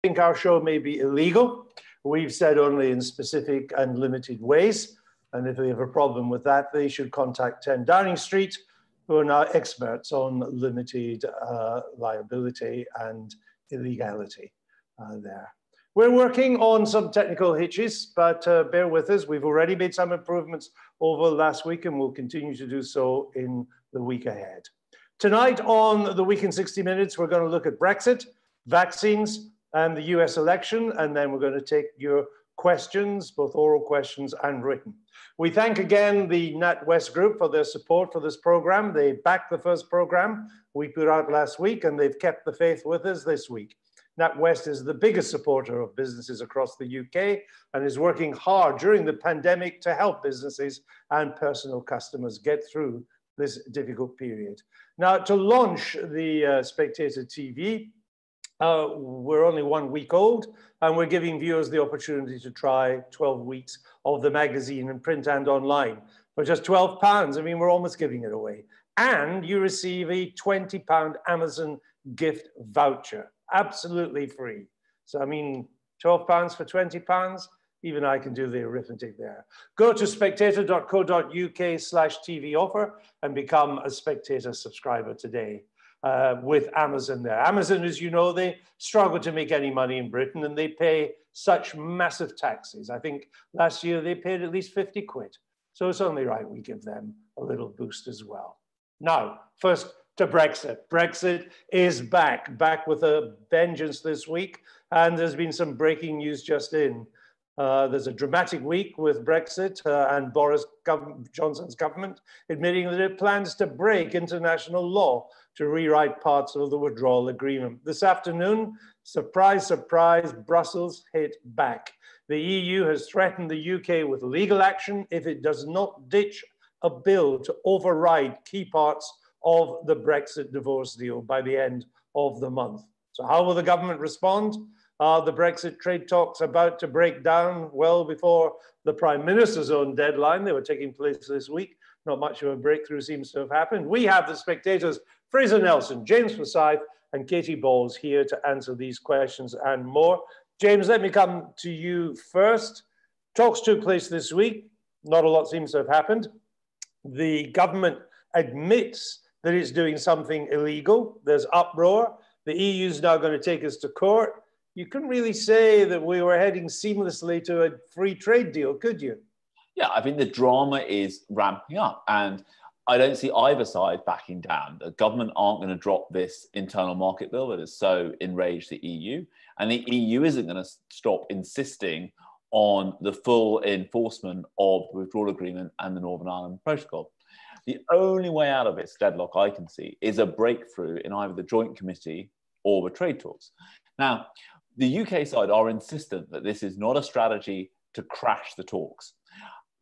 think our show may be illegal. We've said only in specific and limited ways. And if they have a problem with that, they should contact 10 Downing Street, who are now experts on limited liability and illegality there. We're working on some technical hitches, but bear with us. We've already made some improvements over last week and we'll continue to do so in the week ahead. Tonight on The Week in 60 Minutes, we're going to look at Brexit, vaccines, and the US election, and then we're going to take your questions, both oral questions and written. We thank again the NatWest Group for their support for this program. They backed the first program we put out last week, and they've kept the faith with us this week. NatWest is the biggest supporter of businesses across the UK and is working hard during the pandemic to help businesses and personal customers get through this difficult period. Now, to launch the Spectator TV, we're only 1 week old, and we're giving viewers the opportunity to try 12 weeks of the magazine in print and online for just £12. I mean, we're almost giving it away. And you receive a £20 Amazon gift voucher, absolutely free. So, I mean, £12 for £20, even I can do the arithmetic there. Go to spectator.co.uk/TV offer and become a Spectator subscriber today. With Amazon there. Amazon, as you know, they struggle to make any money in Britain and they pay such massive taxes. I think last year they paid at least 50 quid. So it's only right we give them a little boost as well. Now, first to Brexit. Brexit is back with a vengeance this week. And there's been some breaking news just in. There's a dramatic week with Brexit and Boris Johnson's government admitting that it plans to break international law to rewrite parts of the withdrawal agreement. This afternoon, surprise, surprise, Brussels hit back. The EU has threatened the UK with legal action if it does not ditch a bill to override key parts of the Brexit divorce deal by the end of the month. So how will the government respond? Are the Brexit trade talks about to break down well before the Prime Minister's own deadline? They were taking place this week. Not much of a breakthrough seems to have happened. We have the Spectators, Fraser Nelson, James Forsyth and Katy Balls here to answer these questions and more. James, let me come to you first. Talks took place this week. Not a lot seems to have happened. The government admits that it's doing something illegal. There's uproar. The EU is now going to take us to court. You couldn't really say that we were heading seamlessly to a free trade deal, could you? Yeah, I think the drama is ramping up and I don't see either side backing down. The government aren't going to drop this internal market bill that has so enraged the EU. And the EU isn't going to stop insisting on the full enforcement of the withdrawal agreement and the Northern Ireland Protocol. The only way out of this deadlock I can see is a breakthrough in either the Joint Committee or the trade talks. Now, the UK side are insistent that this is not a strategy to crash the talks.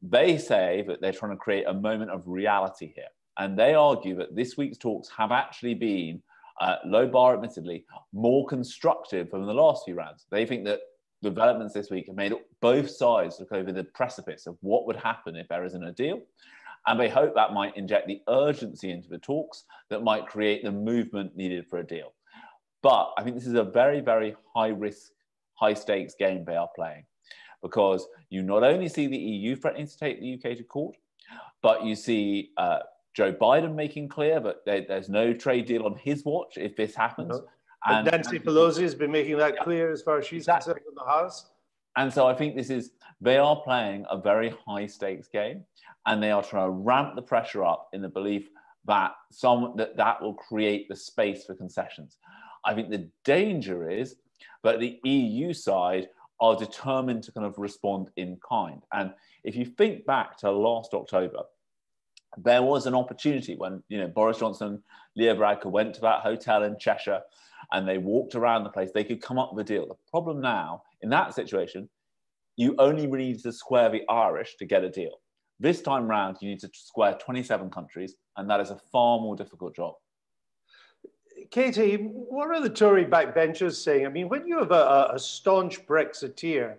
They say that they're trying to create a moment of reality here. And they argue that this week's talks have actually been, low bar admittedly, more constructive than the last few rounds. They think that developments this week have made both sides look over the precipice of what would happen if there isn't a deal. And they hope that might inject the urgency into the talks that might create the movement needed for a deal. But I think this is a very, very high risk, high stakes game they are playing because you not only see the EU threatening to take the UK to court, but you see Joe Biden making clear that there's no trade deal on his watch if this happens. No. And Nancy Pelosi has been making that clear as far as she's concerned in the House. And so I think they are playing a very high stakes game and they are trying to ramp the pressure up in the belief that that will create the space for concessions. I think the danger is that the EU side are determined to kind of respond in kind. And if you think back to last October, there was an opportunity when Boris Johnson, Leo Varadkar went to that hotel in Cheshire and they walked around the place, they could come up with a deal. The problem now, in that situation, you only really need to square the Irish to get a deal. This time round, you need to square 27 countries, and that is a far more difficult job. Katy, what are the Tory backbenchers saying? I mean, when you have a staunch Brexiteer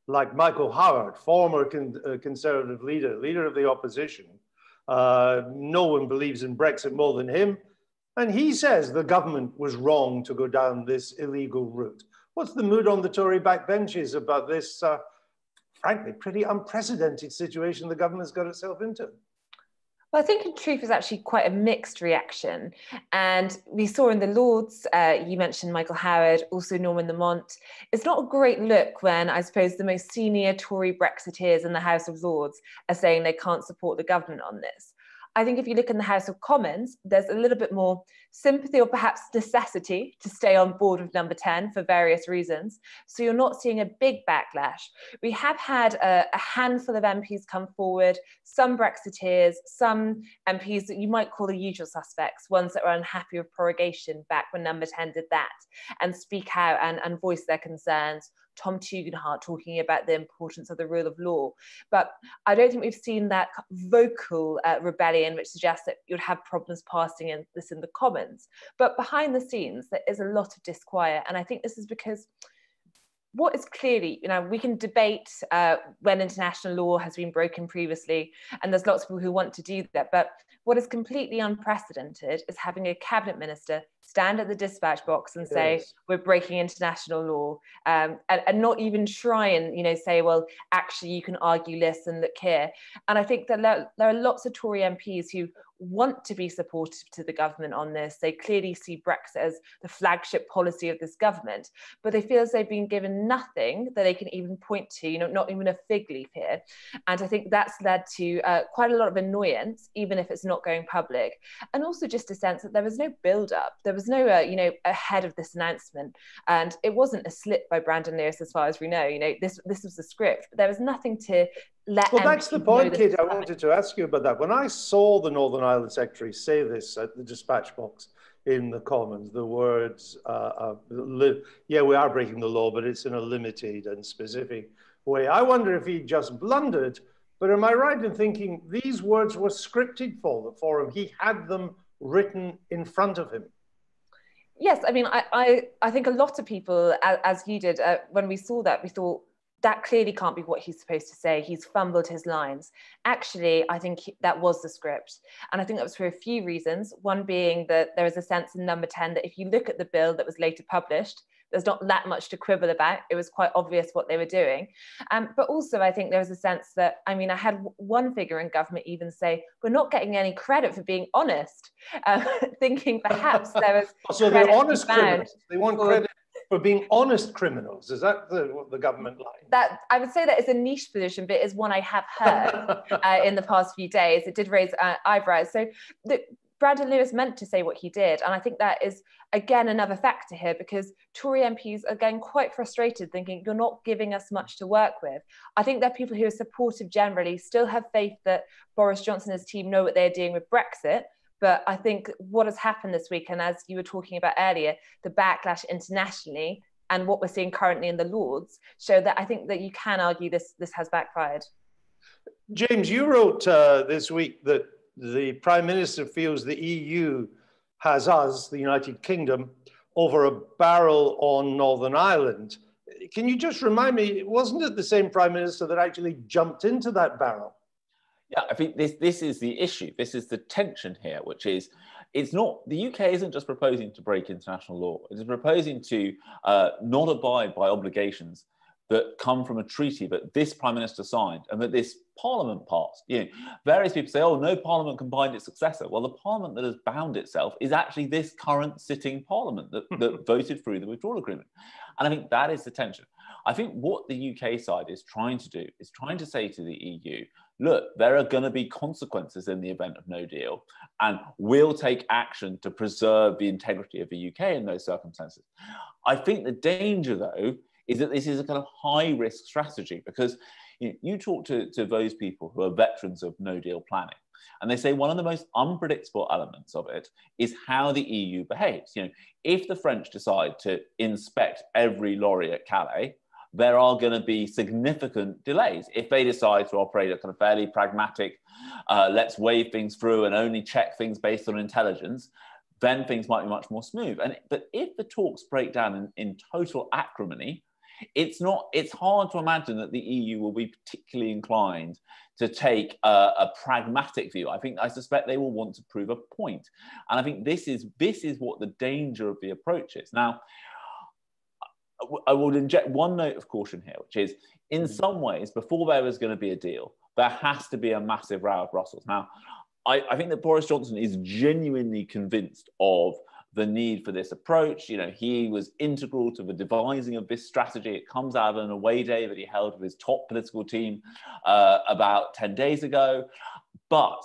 like Michael Howard, former Conservative leader of the opposition, no one believes in Brexit more than him, and he says the government was wrong to go down this illegal route. What's the mood on the Tory backbenches about this, frankly, pretty unprecedented situation the government's got itself into? Well, I think in truth it's actually quite a mixed reaction. And we saw in the Lords, you mentioned Michael Howard, also Norman Lamont. It's not a great look when I suppose the most senior Tory Brexiteers in the House of Lords are saying they can't support the government on this. I think if you look in the House of Commons, there's a little bit more sympathy or perhaps necessity to stay on board with number 10 for various reasons. So you're not seeing a big backlash. We have had a handful of MPs come forward, some Brexiteers, some MPs that you might call the usual suspects, ones that were unhappy with prorogation back when number 10 did that, and speak out and voice their concerns. Tom Tugendhat talking about the importance of the rule of law. But I don't think we've seen that vocal rebellion, which suggests that you'd have problems passing this in the Commons. But behind the scenes, there is a lot of disquiet. And I think this is because what is clearly, we can debate when international law has been broken previously, and there's lots of people who want to do that. But what is completely unprecedented is having a cabinet minister stand at the dispatch box and say, we're breaking international law, and not even try and, say, well, actually, you can argue this and look here. And I think that there are lots of Tory MPs who want to be supportive to the government on this. They clearly see Brexit as the flagship policy of this government, but they feel as they've been given nothing that they can even point to, not even a fig leaf here. And I think that's led to quite a lot of annoyance, even if it's not going public. And also just a sense that there was no build-up. There was no, ahead of this announcement. And it wasn't a slip by Brandon Lewis, as far as we know. This was the script, but there was nothing to well, that's the point, Kate. I wanted to ask you about that. When I saw the Northern Ireland Secretary say this at the dispatch box in the Commons, the words, yeah, we are breaking the law, but it's in a limited and specific way. I wonder if he just blundered, but am I right in thinking these words were scripted for him? He had them written in front of him. Yes, I mean, I think a lot of people, as you did, when we saw that, we thought, that clearly can't be what he's supposed to say. He's fumbled his lines. Actually, I think that was the script. And I think that was for a few reasons. One being that there is a sense in number 10 that if you look at the bill that was later published, there's not that much to quibble about. It was quite obvious what they were doing. But also, I think there was a sense that, I had one figure in government even say, we're not getting any credit for being honest, thinking perhaps there was so they're honest criminals. They want credit for being honest criminals. Is that the government line? That I would say that is a niche position, but it is one I have heard in the past few days. It did raise eyebrows. So Brandon Lewis meant to say what he did. And I think that is, again, another factor here, because Tory MPs are getting quite frustrated, thinking, you're not giving us much to work with. I think that people who are supportive generally still have faith that Boris Johnson and his team know what they're doing with Brexit. But I think what has happened this week, and as you were talking about earlier, the backlash internationally and what we're seeing currently in the Lords show that I think that you can argue this has backfired. James, you wrote this week that the Prime Minister feels the EU has us, the United Kingdom, over a barrel on Northern Ireland. Can you just remind me, wasn't it the same Prime Minister that actually jumped into that barrel? Yeah, I think this is the issue. This is the tension here, which is it's not, the UK isn't just proposing to break international law. It is proposing to not abide by obligations that come from a treaty that this Prime Minister signed and that this Parliament passed. Various people say, oh, no Parliament can bind its successor. Well, the Parliament that has bound itself is actually this current sitting Parliament that voted through the withdrawal agreement. And I think that is the tension. I think what the UK side is trying to do is trying to say to the EU, look, there are going to be consequences in the event of no deal, and we'll take action to preserve the integrity of the UK in those circumstances. I think the danger, though, is that this is a kind of high-risk strategy, because you talk to those people who are veterans of no-deal planning, and they say one of the most unpredictable elements of it is how the EU behaves. If the French decide to inspect every lorry at Calais, there are going to be significant delays. If they decide to operate a kind of fairly pragmatic, let's wave things through and only check things based on intelligence, then things might be much more smooth. But if the talks break down in total acrimony, it's hard to imagine that the EU will be particularly inclined to take a pragmatic view. I suspect they will want to prove a point. And I think this is what the danger of the approach is. Now, I would inject one note of caution here, which is, in some ways, before there was going to be a deal, there has to be a massive row of Brussels. Now, I think that Boris Johnson is genuinely convinced of the need for this approach. You know, he was integral to the devising of this strategy. It comes out of an away day that he held with his top political team about 10 days ago. But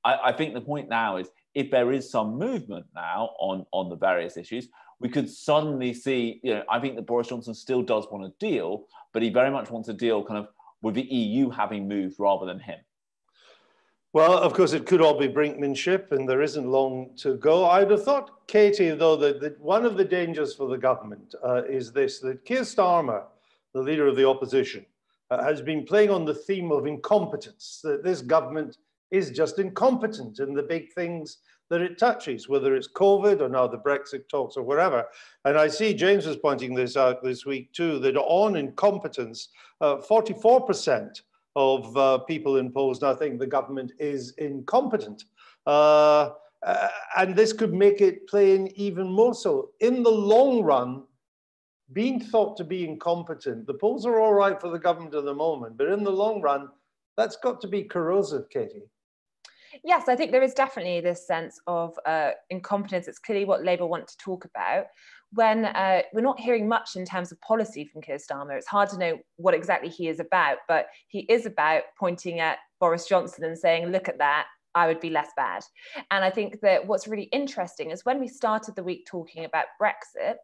I think the point now is, if there is some movement now on the various issues, we could suddenly see, you know, I think that Boris Johnson still does want a deal, but he very much wants a deal kind of with the EU having moved rather than him. Well, of course, it could all be brinkmanship, and there isn't long to go. I'd have thought, Katie, though, that one of the dangers for the government is this, that Keir Starmer, the leader of the opposition, has been playing on the theme of incompetence, that this government is just incompetent in the big things that it touches, whether it's COVID or now the Brexit talks or whatever. And I see James was pointing this out this week too, that on incompetence, 44% of people in polls now think the government is incompetent. And this could make it plain even more so. In the long run, being thought to be incompetent, the polls are all right for the government at the moment, but in the long run, that's got to be corrosive, Katie. Yes, I think there is definitely this sense of incompetence. It's clearly what Labour want to talk about. When we're not hearing much in terms of policy from Keir Starmer, it's hard to know what exactly he is about, but he is about pointing at Boris Johnson and saying, look at that, I would be less bad. And I think that what's really interesting is when we started the week talking about Brexit,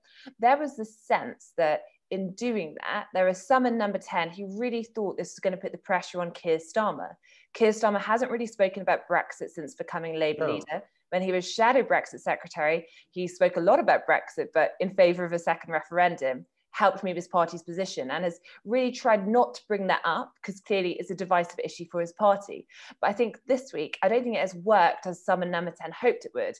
there was this sense that in doing that, there are some in number 10 who really thought this was going to put the pressure on Keir Starmer. Keir Starmer hasn't really spoken about Brexit since becoming Labour leader. When he was shadow Brexit secretary, he spoke a lot about Brexit, but in favour of a second referendum, helped move his party's position, and has really tried not to bring that up because clearly it's a divisive issue for his party. But I think this week, I don't think it has worked as some in number 10 hoped it would.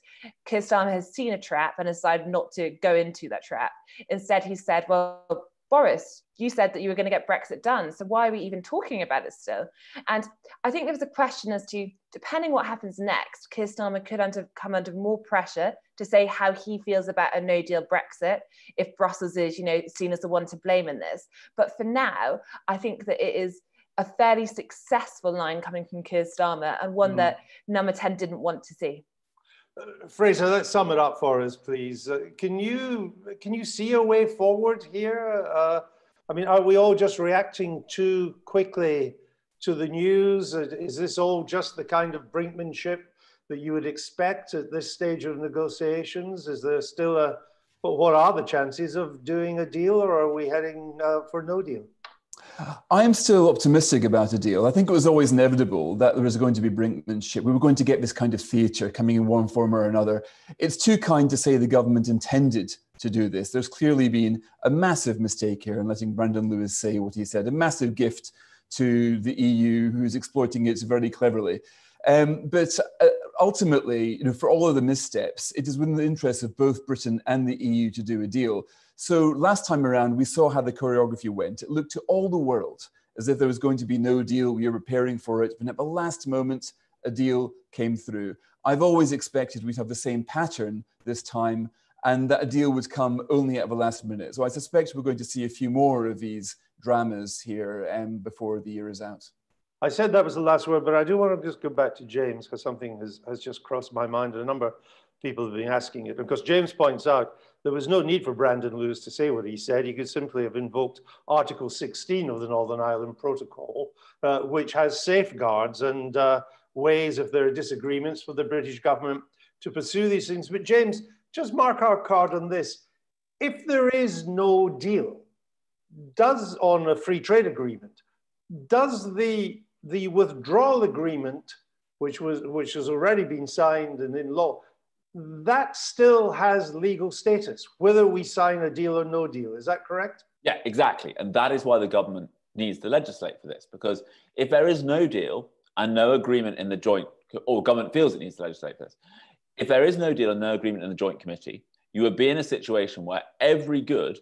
Keir Starmer has seen a trap and decided not to go into that trap. Instead, he said, well, Boris, you said that you were going to get Brexit done, so why are we even talking about it still? And I think there was a question as to, depending what happens next, Keir Starmer could come under more pressure to say how he feels about a no-deal Brexit if Brussels is, seen as the one to blame in this. But for now, I think that it is a fairly successful line coming from Keir Starmer, and one that number 10 didn't want to see. Fraser, let's sum it up for us, please. Can you see a way forward here? I mean, are we all just reacting too quickly to the news? Is this all just the kind of brinkmanship that you would expect at this stage of negotiations? Is there still what are the chances of doing a deal, or are we heading for no deal? I am still optimistic about a deal. I think it was always inevitable that there was going to be brinkmanship. We were going to get this kind of theatre coming in one form or another. It's too kind to say the government intended to do this. There's clearly been a massive mistake here in letting Brandon Lewis say what he said, a massive gift to the EU, who's exploiting it very cleverly. But ultimately, for all of the missteps, it is within the interests of both Britain and the EU to do a deal. So last time around, we saw how the choreography went. It looked to all the world as if there was going to be no deal. We were preparing for it. But at the last moment, a deal came through. I've always expected we'd have the same pattern this time, and that a deal would come only at the last minute. So I suspect we're going to see a few more of these dramas here before the year is out. I said that was the last word, but I do want to just go back to James, because something has just crossed my mind, and a number of people have been asking it. Because James points out there was no need for Brandon Lewis to say what he said. He could simply have invoked Article 16 of the Northern Ireland Protocol, which has safeguards and ways, if there are disagreements, for the British government to pursue these things. But James, just mark our card on this. If there is no deal, on a free trade agreement, does the withdrawal agreement, which has already been signed and in law, that still has legal status, whether we sign a deal or no deal? Is that correct? Yeah, exactly. And that is why the government needs to legislate for this, because if there is no deal and no agreement in the joint, or government feels it needs to legislate for this, if there is no deal and no agreement in the joint committee, you would be in a situation where every good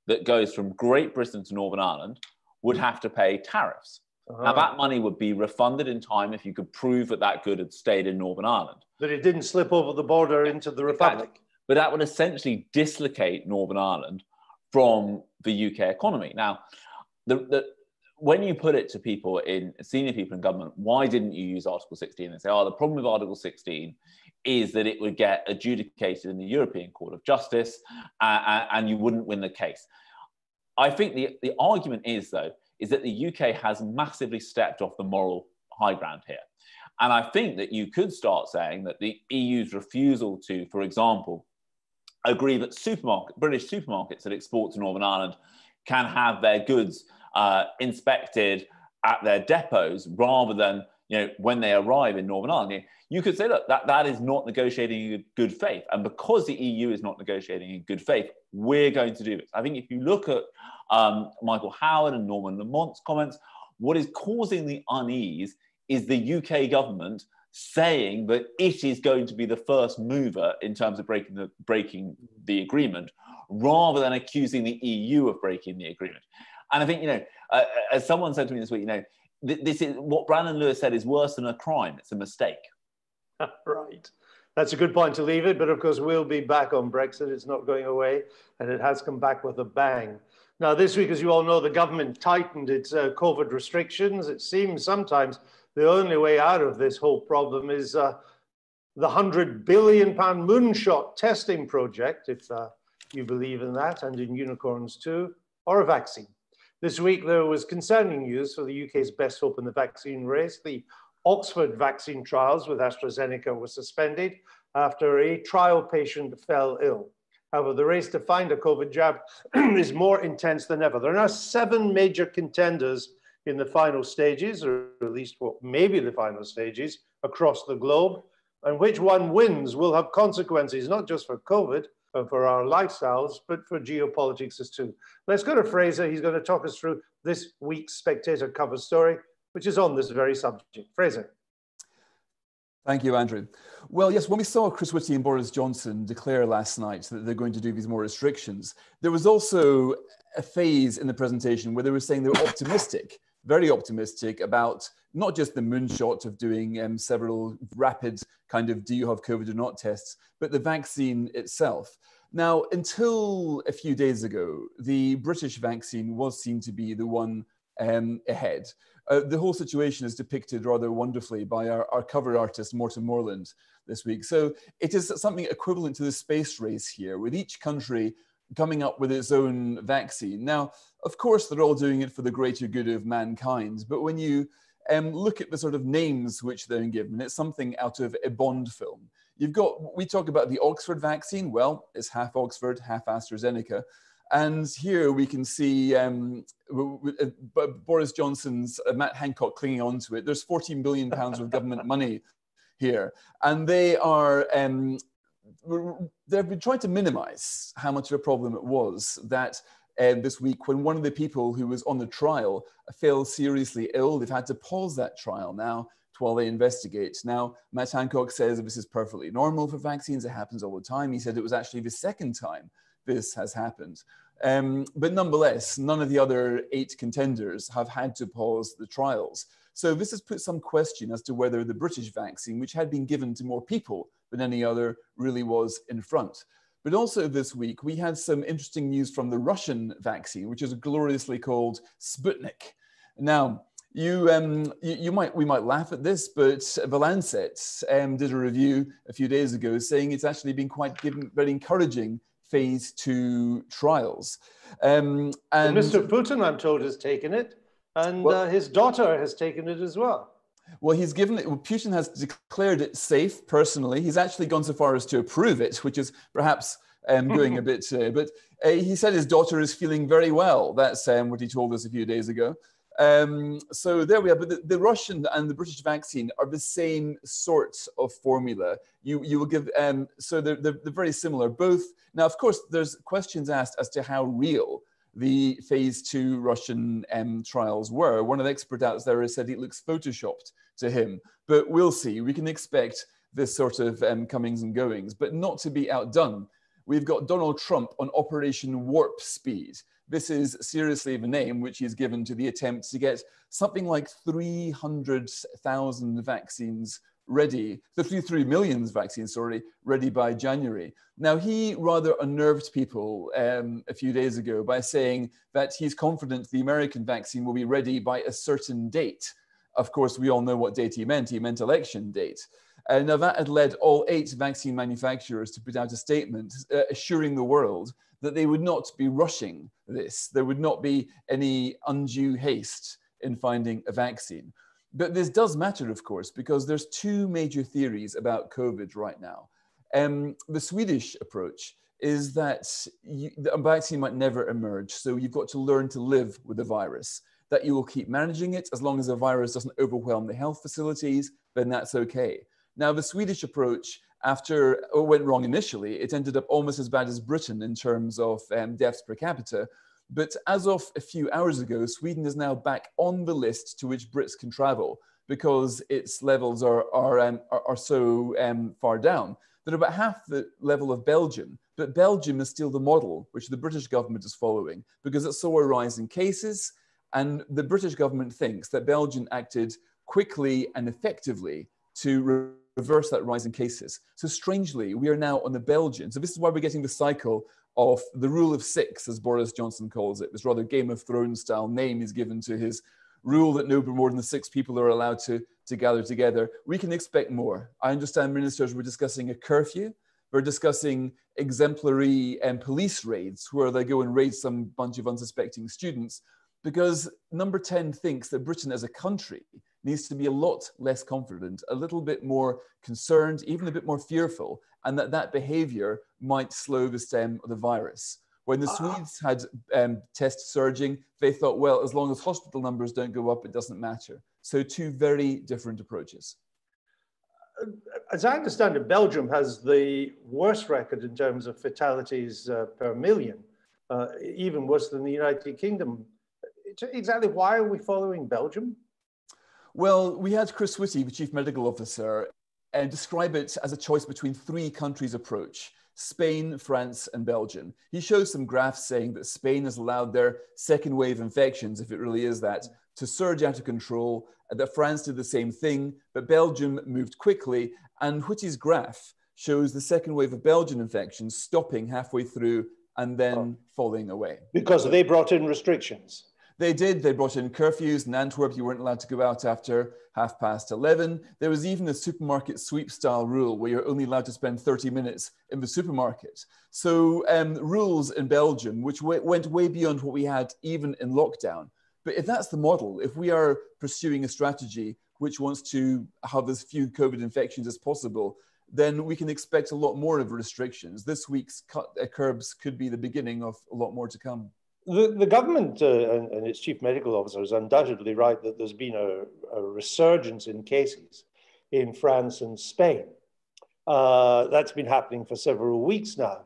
that goes from Great Britain to Northern Ireland would have to pay tariffs. Now, that money would be refunded in time if you could prove that that good had stayed in Northern Ireland. That it didn't slip over the border into the Republic. But that would essentially dislocate Northern Ireland from the UK economy. Now, when you put it to people, senior people in government, why didn't you use Article 16? They say, oh, the problem with Article 16 is that it would get adjudicated in the European Court of Justice and you wouldn't win the case. I think the argument is, though, is that the UK has massively stepped off the moral high ground here. And I think that you could start saying that the EU's refusal to, for example, agree that British supermarkets that export to Northern Ireland can have their goods inspected at their depots rather than when they arrive in Northern Ireland. You could say, look, that is not negotiating in good faith. And because the EU is not negotiating in good faith, we're going to do this. I think if you look at Michael Howard and Norman Lamont's comments, what is causing the unease is the UK government saying that it is going to be the first mover in terms of breaking the agreement, rather than accusing the EU of breaking the agreement. And I think, as someone said to me this week, this is what Brandon Lewis said is worse than a crime. It's a mistake. Right. That's a good point to leave it. But of course, we'll be back on Brexit. It's not going away. And it has come back with a bang. Now, this week, as you all know, the government tightened its COVID restrictions. It seems sometimes the only way out of this whole problem is the £100 billion moonshot testing project, if you believe in that, and in unicorns too, or a vaccine. This week, there was concerning news for the UK's best hope in the vaccine race. The Oxford vaccine trials with AstraZeneca were suspended after a trial patient fell ill. However, the race to find a COVID jab is more intense than ever. There are now 7 major contenders in the final stages, or at least what may be the final stages, across the globe. And which one wins will have consequences, not just for COVID, but for our lifestyles, but for geopolitics as too. Let's go to Fraser. He's going to talk us through this week's Spectator cover story, which is on this very subject. Fraser. Thank you, Andrew. Well, yes, when we saw Chris Whitty and Boris Johnson declare last night that they're going to do these more restrictions, there was also a phase in the presentation where they were saying they were optimistic, very optimistic about not just the moonshot of doing several rapid kind of do you have COVID or not tests, but the vaccine itself. Now, until a few days ago, the British vaccine was seen to be the one ahead. The whole situation is depicted rather wonderfully by our cover artist, Morton Moreland, this week. So it is something equivalent to the space race here, with each country coming up with its own vaccine. Now, of course, they're all doing it for the greater good of mankind, but when you look at the sort of names which they're given, it's something out of a Bond film. We talk about the Oxford vaccine. Well, it's half Oxford, half AstraZeneca. And here we can see Boris Johnson's Matt Hancock clinging on to it. There's £14 billion of government money here. And they are, they've been trying to minimize how much of a problem it was that this week when one of the people who was on the trial fell seriously ill. They've had to pause that trial now while they investigate. Now, Matt Hancock says this is perfectly normal for vaccines. It happens all the time. He said it was actually the second time this has happened. But nonetheless, none of the other 8 contenders have had to pause the trials. So this has put some question as to whether the British vaccine, which had been given to more people than any other, really was in front. But also this week, we had some interesting news from the Russian vaccine, which is gloriously called Sputnik. Now, we might laugh at this, but The Lancet did a review a few days ago saying it's actually been very encouraging phase 2 trials. And Mr. Putin, I'm told, has taken it, and his daughter has taken it as well. Well, Putin has declared it safe personally. He's actually gone so far as to approve it, which is perhaps going a bit, but he said his daughter is feeling very well. That's what he told us a few days ago. So there we are. But the Russian and the British vaccine are the same sort of formula. You will give, so they're very similar. Both. Now, of course, there's questions asked as to how real the phase 2 Russian trials were. One of the experts out there has said it looks photoshopped to him, but we'll see. We can expect this sort of comings and goings, but not to be outdone. We've got Donald Trump on Operation Warp Speed. This is seriously the name which he's given to the attempt to get something like 300,000 vaccines ready, 53 million vaccines, sorry, ready by January. Now, he rather unnerved people a few days ago by saying that he's confident the American vaccine will be ready by a certain date. Of course, we all know what date he meant. He meant election date. Now, that had led all 8 vaccine manufacturers to put out a statement assuring the world that they would not be rushing this. There would not be any undue haste in finding a vaccine. But this does matter, of course, because there's 2 major theories about COVID right now. The Swedish approach is that a vaccine might never emerge, so you've got to learn to live with the virus, that you will keep managing it as long as the virus doesn't overwhelm the health facilities, then that's okay. Now, the Swedish approach, after it went wrong initially, it ended up almost as bad as Britain in terms of deaths per capita. But as of a few hours ago, Sweden is now back on the list to which Brits can travel because its levels are so far down. They're about half the level of Belgium, but Belgium is still the model which the British government is following because it saw a rise in cases, and the British government thinks that Belgium acted quickly and effectively to reverse that rise in cases. So strangely, we are now on the Belgian. So this is why we're getting the cycle of the rule of 6, as Boris Johnson calls it, this rather Game of Thrones style name is given to his rule that no more than 6 people are allowed to gather together. We can expect more. I understand ministers were discussing a curfew. We're discussing exemplary police raids where they go and raid some bunch of unsuspecting students, because number 10 thinks that Britain as a country needs to be a lot less confident, a little bit more concerned, even a bit more fearful, and that behavior might slow the stem of the virus. When the Swedes had tests surging, they thought, well, as long as hospital numbers don't go up, it doesn't matter. So 2 very different approaches. As I understand it, Belgium has the worst record in terms of fatalities per million, even worse than the United Kingdom. Exactly why are we following Belgium? Well, we had Chris Whitty, the Chief Medical Officer, describe it as a choice between 3 countries' approach: Spain, France, and Belgium. He shows some graphs saying that Spain has allowed their second wave infections, if it really is that, to surge out of control, that France did the same thing, but Belgium moved quickly. And Whitty's graph shows the second wave of Belgian infections stopping halfway through and then falling away. Because they brought in restrictions. They did. They brought in curfews. In Antwerp, you weren't allowed to go out after 11:30. There was even a supermarket sweep style rule where you're only allowed to spend 30 minutes in the supermarket. So rules in Belgium, which went way beyond what we had even in lockdown. But if that's the model, if we are pursuing a strategy which wants to have as few COVID infections as possible, then we can expect a lot more of restrictions. This week's curbs could be the beginning of a lot more to come. The government and its chief medical officer is undoubtedly right that there's been a resurgence in cases in France and Spain. That's been happening for several weeks now.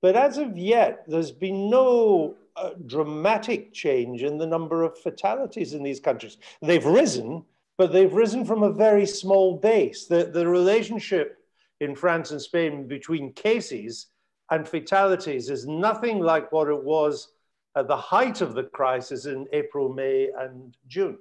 But as of yet, there's been no dramatic change in the number of fatalities in these countries. They've risen, but they've risen from a very small base. The relationship in France and Spain between cases and fatalities is nothing like what it was at the height of the crisis in April, May, and June.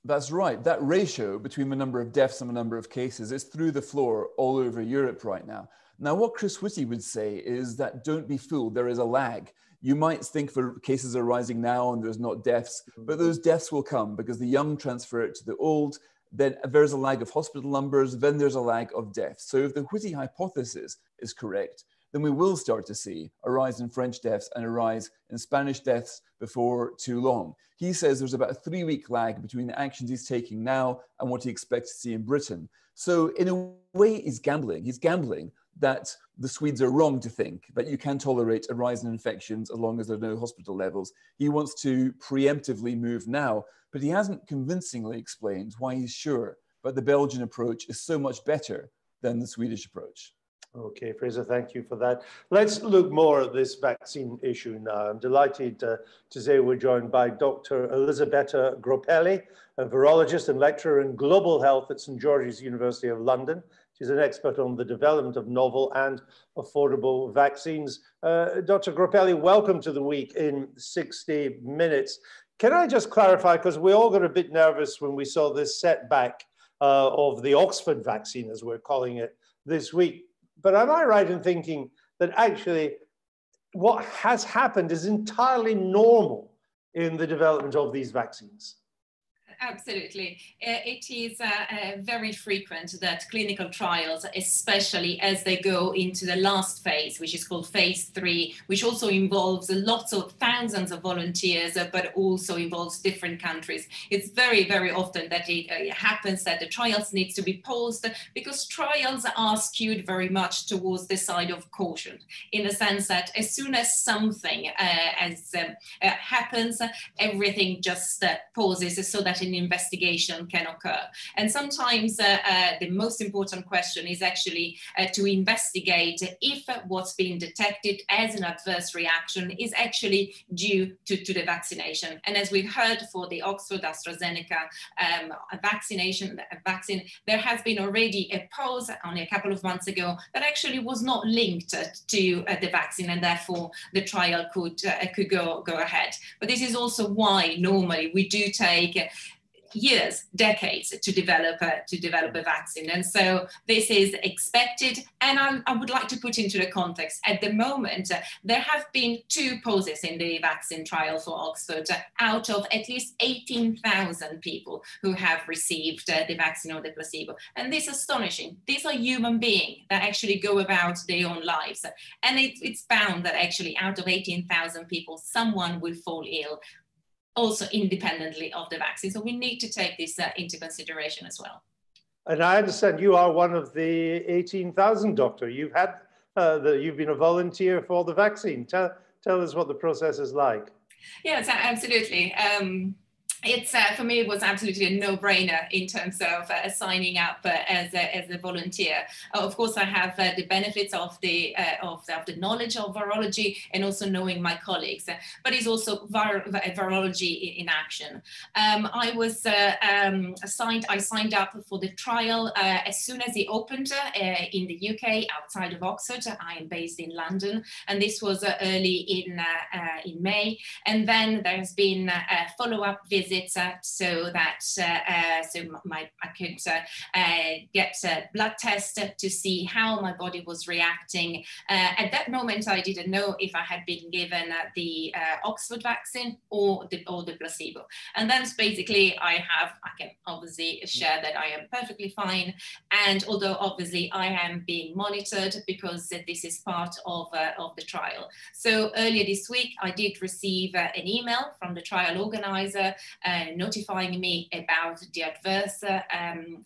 That's right. That ratio between the number of deaths and the number of cases is through the floor all over Europe right now. Now, what Chris Whitty would say is that don't be fooled. There is a lag. You might think the cases are rising now and there's not deaths, but those deaths will come because the young transfer it to the old. Then there's a lag of hospital numbers. Then there's a lag of deaths. So if the Whitty hypothesis is correct, then we will start to see a rise in French deaths and a rise in Spanish deaths before too long. He says there's about a 3-week lag between the actions he's taking now and what he expects to see in Britain. So in a way, he's gambling. He's gambling that the Swedes are wrong to think that you can tolerate a rise in infections as long as there are no hospital levels. He wants to preemptively move now, but he hasn't convincingly explained why he's sure that the Belgian approach is so much better than the Swedish approach. Okay, Fraser, thank you for that. Let's look more at this vaccine issue now. I'm delighted to say we're joined by Dr. Elisabetta Gropelli, a virologist and lecturer in global health at St. George's University of London. She's an expert on the development of novel and affordable vaccines. Dr. Gropelli, welcome to the week in 60 minutes. Can I just clarify, because we all got a bit nervous when we saw this setback of the Oxford vaccine, as we're calling it this week. But am I right in thinking that actually what has happened is entirely normal in the development of these vaccines? Absolutely. It is very frequent that clinical trials, especially as they go into the last phase, which is called phase 3, which also involves lots of thousands of volunteers, but also involves different countries. It's very, very often that it happens that the trials need to be paused because trials are skewed very much towards the side of caution, in the sense that as soon as something happens, everything just pauses so that an investigation can occur. And sometimes the most important question is actually to investigate if what's being detected as an adverse reaction is actually due to the vaccination. And as we've heard for the Oxford AstraZeneca vaccine, there has been already a pause only a couple of months ago that actually was not linked to the vaccine, and therefore the trial could go ahead. But this is also why normally we do take years, decades to develop a vaccine. And so this is expected. And I would like to put into the context, at the moment, there have been 2 pauses in the vaccine trial for Oxford out of at least 18,000 people who have received the vaccine or the placebo. And this is astonishing. These are human beings that actually go about their own lives. And it's found that actually out of 18,000 people, someone will fall ill, also independently of the vaccine. So we need to take this into consideration as well. And I understand you are one of the 18,000, Doctor. You've had you've been a volunteer for the vaccine. Tell us what the process is like. Yes, absolutely. It's for me, it was absolutely a no-brainer in terms of signing up as a volunteer. Of course, I have the benefits of the knowledge of virology and also knowing my colleagues. But it's also virology in action. I was I signed up for the trial as soon as it opened in the UK, outside of Oxford. I am based in London, and this was early in May. And then there's been follow-up visits so that I could get a blood test to see how my body was reacting. At that moment, I didn't know if I had been given the Oxford vaccine or the placebo. And then basically I can obviously share that I am perfectly fine. And although obviously I am being monitored because this is part of the trial. So earlier this week, I did receive an email from the trial organizer notifying me about the adverse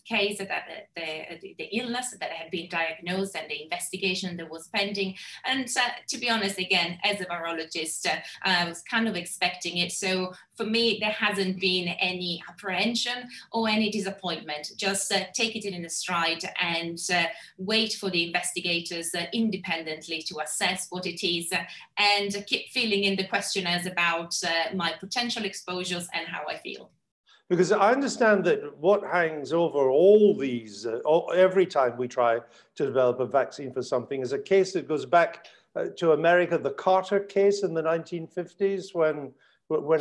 case, that the illness that had been diagnosed and the investigation that was pending. And to be honest, again, as a virologist, I was kind of expecting it. So for me, there hasn't been any apprehension or any disappointment. Just take it in a stride and wait for the investigators independently to assess what it is and keep filling in the questionnaires about my potential exposures and how I feel. Because I understand that what hangs over all these, every time we try to develop a vaccine for something, is a case that goes back to America, the Carter case in the 1950s, when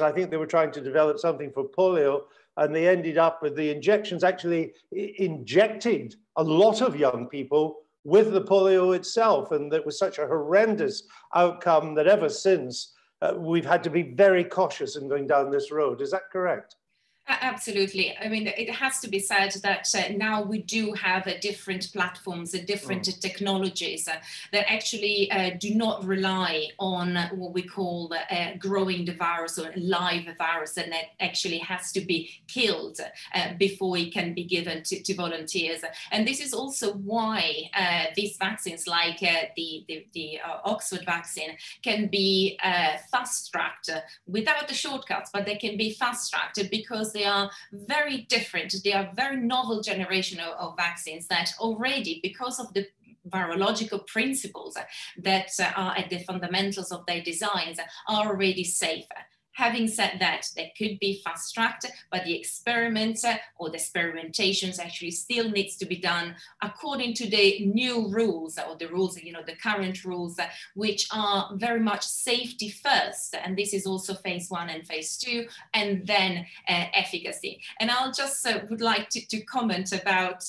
I think they were trying to develop something for polio, and they ended up with the injections actually injected a lot of young people with the polio itself. And that was such a horrendous outcome that ever since we've had to be very cautious in going down this road. Is that correct? Absolutely. I mean, it has to be said that now we do have different platforms, different technologies that actually do not rely on what we call growing the virus or live virus, and that actually has to be killed before it can be given to volunteers. And this is also why these vaccines, like the Oxford vaccine, can be fast-tracked without the shortcuts, but they can be fast-tracked because they are very different. They are very novel generation of vaccines that already, because of the virological principles that are at the fundamentals of their designs, are already safer. Having said that, they could be fast-tracked, but the experiments or the experimentations actually still needs to be done according to the new rules, or the rules, the current rules, which are very much safety first. And this is also phase 1 and phase 2, and then efficacy. And I'll just would like to comment about,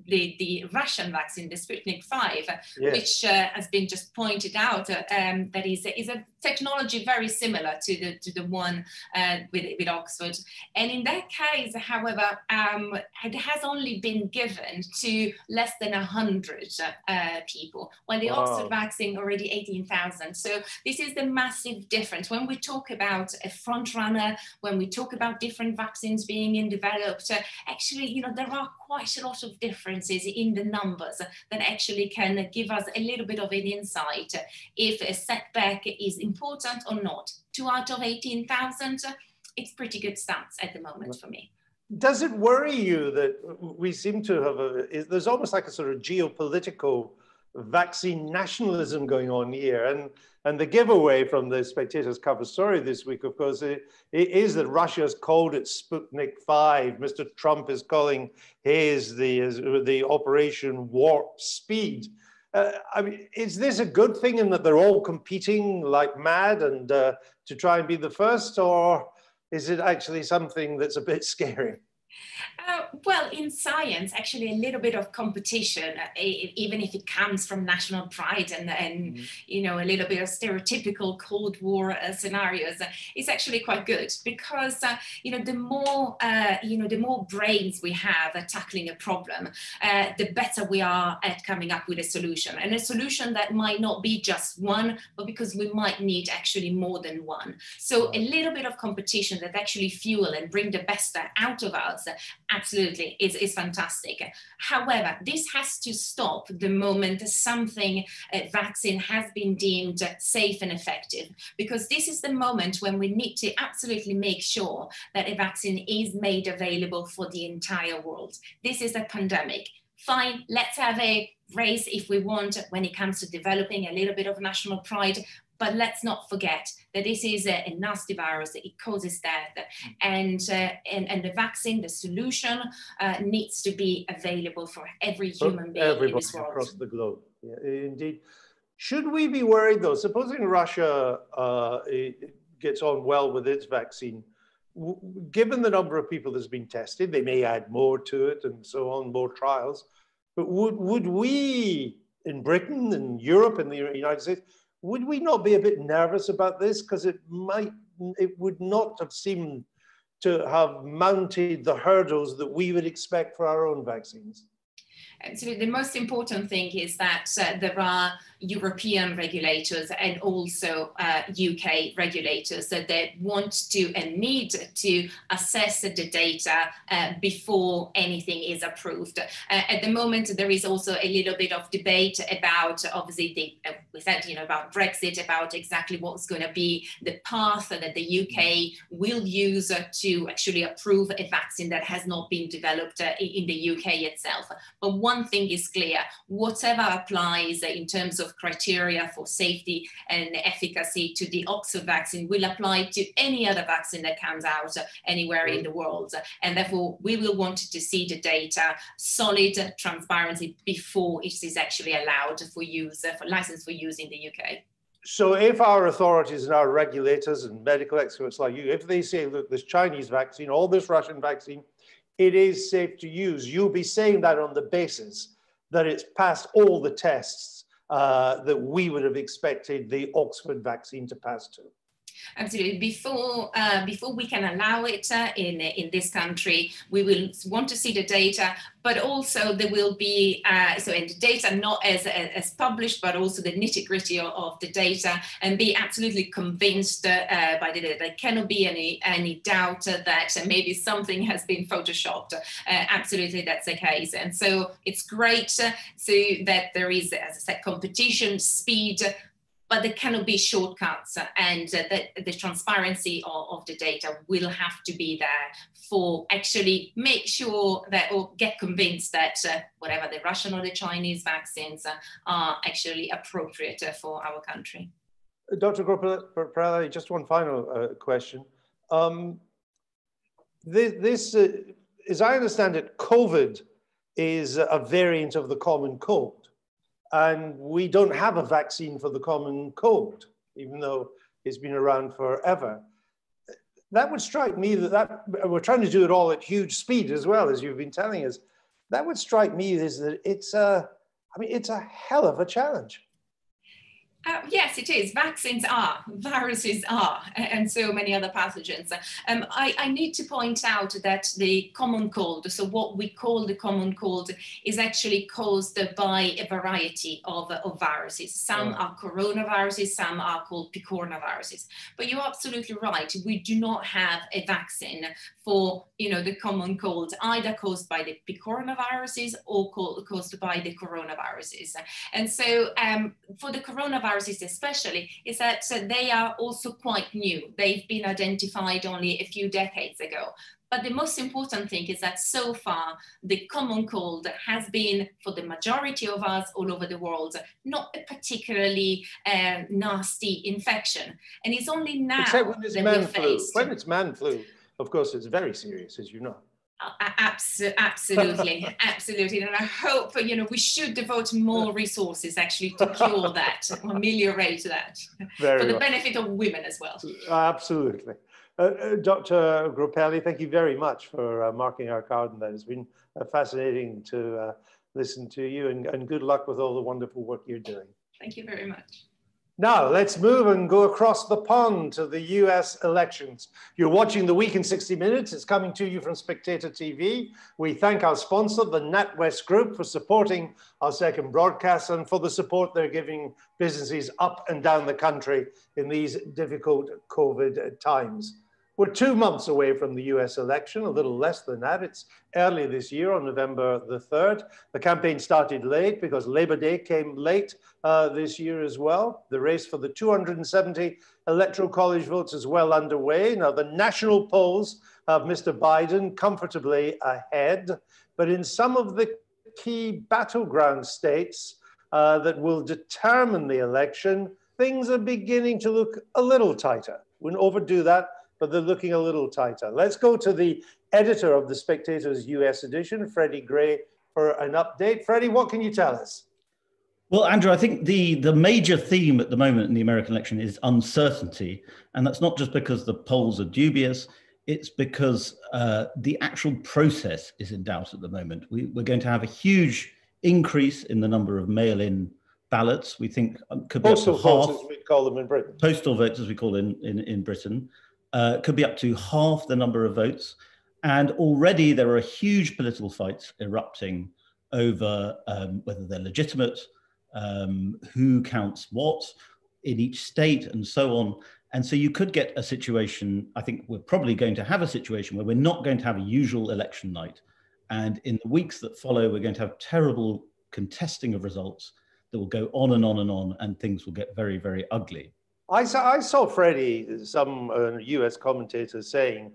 the Russian vaccine, the Sputnik 5, which has been just pointed out, that is a technology very similar to the one with Oxford. And in that case, however, it has only been given to less than 100 people, while the Oxford vaccine already 18,000. So this is the massive difference. When we talk about a front runner, when we talk about different vaccines being developed, actually, there are quite a lot of differences in the numbers that actually can give us a little bit of an insight if a setback is important or not. 2 out of 18,000, it's pretty good stats at the moment for me. Does it worry you that we seem to have there's almost like a sort of geopolitical vaccine nationalism going on here? And the giveaway from the Spectator's cover story this week, of course, it is that Russia's called it Sputnik 5. Mr. Trump is calling his the Operation Warp Speed. I mean, is this a good thing in that they're all competing like mad and to try and be the first, or is it actually something that's a bit scary? Well, in science, actually a little bit of competition, even if it comes from national pride and a little bit of stereotypical Cold War scenarios, is actually quite good, because the more brains we have tackling a problem, the better we are at coming up with a solution, and a solution that might not be just one, but because we might need actually more than one. So a little bit of competition that actually fuel and bring the best out of us, absolutely, is fantastic. However, this has to stop the moment something vaccine has been deemed safe and effective, because this is the moment when we need to absolutely make sure that a vaccine is made available for the entire world. This is a pandemic. Fine, let's have a race if we want when it comes to developing a little bit of national pride. But let's not forget that this is a nasty virus, it causes death, and the vaccine, the solution, needs to be available for every human being in this world. Across the globe, yeah, indeed. Should we be worried though, supposing Russia gets on well with its vaccine, given the number of people that's been tested, they may add more to it and so on, more trials, but would we in Britain, in Europe, in the United States, would we not be a bit nervous about this? Because it would not have seemed to have mounted the hurdles that we would expect for our own vaccines. Absolutely. The most important thing is that there are European regulators and also UK regulators that want to and need to assess the data before anything is approved. At the moment, there is also a little bit of debate about, obviously, we said, about Brexit, about exactly what's going to be the path that the UK will use to actually approve a vaccine that has not been developed in the UK itself. But one thing is clear, whatever applies in terms of criteria for safety and efficacy to the Oxford vaccine will apply to any other vaccine that comes out anywhere in the world. And therefore, we will want to see the data, solid transparency before it is actually allowed for use, for license for use in the UK. So if our authorities and our regulators and medical experts like you, if they say, look, this Chinese vaccine or this Russian vaccine, it is safe to use, you'll be saying that on the basis that it's passed all the tests that we would have expected the Oxford vaccine to pass to. Absolutely. Before we can allow it in this country, we will want to see the data, but also there will be and the data not as published, but also the nitty-gritty of the data, and be absolutely convinced by the data. There cannot be any doubt that maybe something has been photoshopped. Absolutely, that's the case, and so it's great that there is, as I said, competition, speed. But there cannot be shortcuts, and the transparency of the data will have to be there for actually make sure that, or get convinced that whatever the Russian or the Chinese vaccines are actually appropriate for our country. Dr. Gropalelli, just one final question. As I understand it, COVID is a variant of the common cold, and we don't have a vaccine for the common cold, even though it's been around forever. That would strike me that we're trying to do it all at huge speed as well, as you've been telling us. That would strike me as that it's a hell of a challenge. Yes, it is. Vaccines are, viruses are, and so many other pathogens. I need to point out that the common cold, so what we call the common cold, is actually caused by a variety of viruses. Some are coronaviruses, some are called picornaviruses. But you're absolutely right. We do not have a vaccine for, the common cold, either caused by the picornaviruses or caused by the coronaviruses. And so for the coronaviruses especially, is that they are also quite new. They've been identified only a few decades ago. But the most important thing is that so far, the common cold has been, for the majority of us all over the world, not a particularly nasty infection. And it's only now Except when it's man flu. When it's man flu, of course, it's very serious, as you know. Absolutely, absolutely. And I hope, we should devote more resources actually to cure that, ameliorate that, for the benefit of women as well. Absolutely. Dr. Gropalelli, thank you very much for marking our card on that. It's been fascinating to listen to you, and good luck with all the wonderful work you're doing. Thank you very much. Now, let's move and go across the pond to the US elections. You're watching The Week in 60 Minutes. It's coming to you from Spectator TV. We thank our sponsor, the NatWest Group, for supporting our second broadcast and for the support they're giving businesses up and down the country in these difficult COVID times. We're 2 months away from the US election, a little less than that. It's early this year on November the 3rd. The campaign started late because Labor Day came late this year as well. The race for the 270 electoral college votes is well underway. Now, the national polls have Mr. Biden comfortably ahead, but in some of the key battleground states that will determine the election, things are beginning to look a little tighter. Wouldn't overdo that, but they're looking a little tighter. Let's go to the editor of the Spectator's US edition, Freddie Gray, for an update. Freddie, what can you tell us? Well, Andrew, I think the major theme at the moment in the American election is uncertainty. And that's not just because the polls are dubious, it's because the actual process is in doubt at the moment. We're going to have a huge increase in the number of mail-in ballots. We think could be postal up to half. Votes, as we call them in Britain. Postal votes, as we call in Britain. Could be up to half the number of votes. And already there are huge political fights erupting over whether they're legitimate, who counts what in each state and so on. And so you could get a situation, I think we're probably going to have a situation where we're not going to have a usual election night. And in the weeks that follow, we're going to have terrible contesting of results that will go on and on and on, and things will get very, very ugly. I saw Freddie, some US commentators saying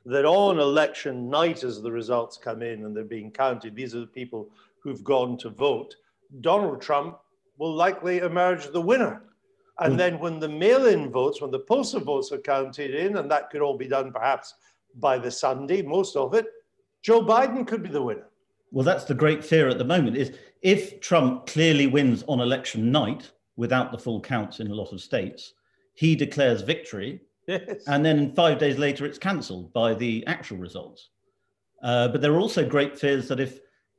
that on election night, as the results come in and they're being counted, these are the people who've gone to vote, Donald Trump will likely emerge the winner. And then when the mail-in votes, when the postal votes are counted in, and that could all be done perhaps by the Sunday, most of it, Joe Biden could be the winner. Well, that's the great fear at the moment, is if Trump clearly wins on election night, without the full counts in a lot of states, he declares victory, yes. And then 5 days later it's cancelled by the actual results. But there are also great fears that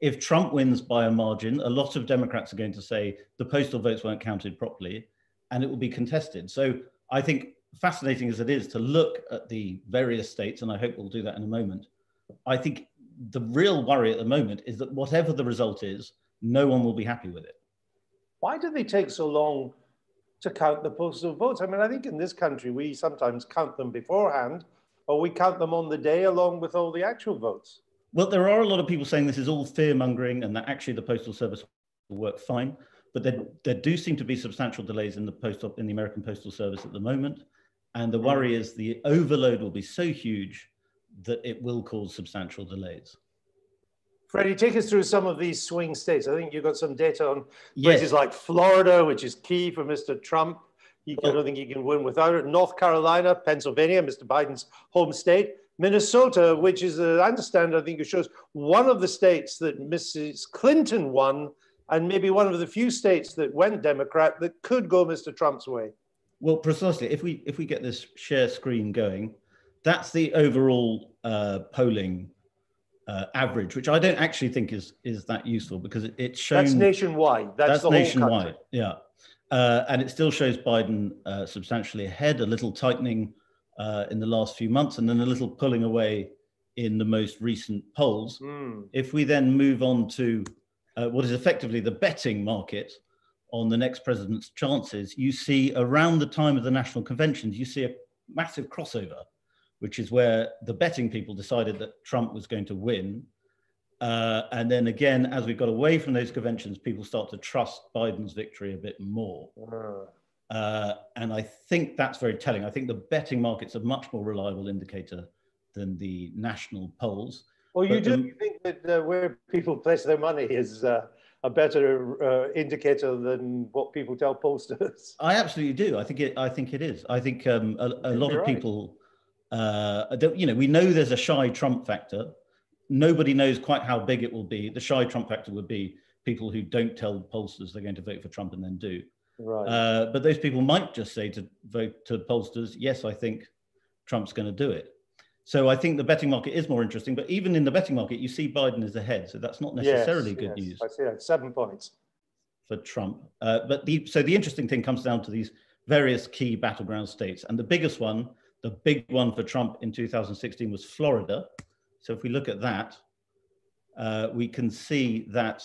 if Trump wins by a margin, a lot of Democrats are going to say the postal votes weren't counted properly and it will be contested. So I think, fascinating as it is to look at the various states, and I hope we'll do that in a moment, I think the real worry at the moment is that whatever the result is, no one will be happy with it. Why do they take so long to count the postal votes? I mean, I think in this country, we sometimes count them beforehand, or we count them on the day along with all the actual votes. Well, there are a lot of people saying this is all fear-mongering and that actually the Postal Service will work fine. But there do seem to be substantial delays in the American Postal Service at the moment. And the worry is the overload will be so huge that it will cause substantial delays. Freddie, take us through some of these swing states. I think you've got some data on places like Florida, which is key for Mr. Trump. I don't think he can win without it. North Carolina, Pennsylvania, Mr. Biden's home state. Minnesota, which is, I understand, I think it shows one of the states that Mrs. Clinton won, and maybe one of the few states that went Democrat that could go Mr. Trump's way. Well, precisely. If we get this share screen going, that's the overall polling average, which I don't actually think is that useful, because it's shown. That's nationwide. That's the nationwide. Whole country. Yeah, and it still shows Biden substantially ahead, a little tightening in the last few months, and then a little pulling away in the most recent polls. If we then move on to what is effectively the betting market on the next president's chances, you see around the time of the national conventions, you see a massive crossover, which is where the betting people decided that Trump was going to win. And then again, as we got away from those conventions, people start to trust Biden's victory a bit more. And I think that's very telling. I think the betting market's a much more reliable indicator than the national polls. Well, you do think that where people place their money is a better indicator than what people tell pollsters? I absolutely do. I think it is. I think a lot of people, we know there's a shy Trump factor. Nobody knows quite how big it will be. The shy Trump factor would be people who don't tell pollsters they're going to vote for Trump and then do. Right. But those people might just say to pollsters, yes, I think Trump's going to do it. So I think the betting market is more interesting. But even in the betting market, you see Biden is ahead. So that's not necessarily good news. I see that. 7 points. For Trump. So the interesting thing comes down to these various key battleground states. And the biggest one, the big one for Trump in 2016 was Florida. So if we look at that, we can see that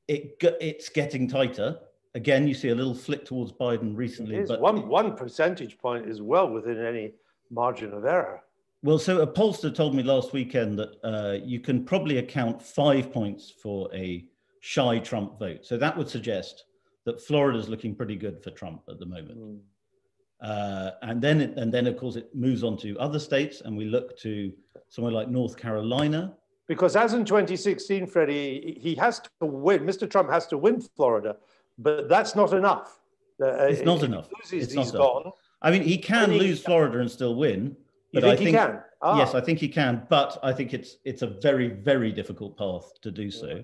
it's getting tighter. Again, you see a little flick towards Biden recently. But one percentage point is well within any margin of error. Well, so a pollster told me last weekend that you can probably account 5 points for a shy Trump vote. So that would suggest that Florida's looking pretty good for Trump at the moment. And then of course it moves on to other states, and we look to somewhere like North Carolina. Because as in 2016, Freddie, he has to win. Mr. Trump has to win Florida, but that's not enough. It's not enough. He's gone. I mean, he can lose Florida and still win. But I think he can? Yes, I think he can. But I think it's a very, very difficult path to do so.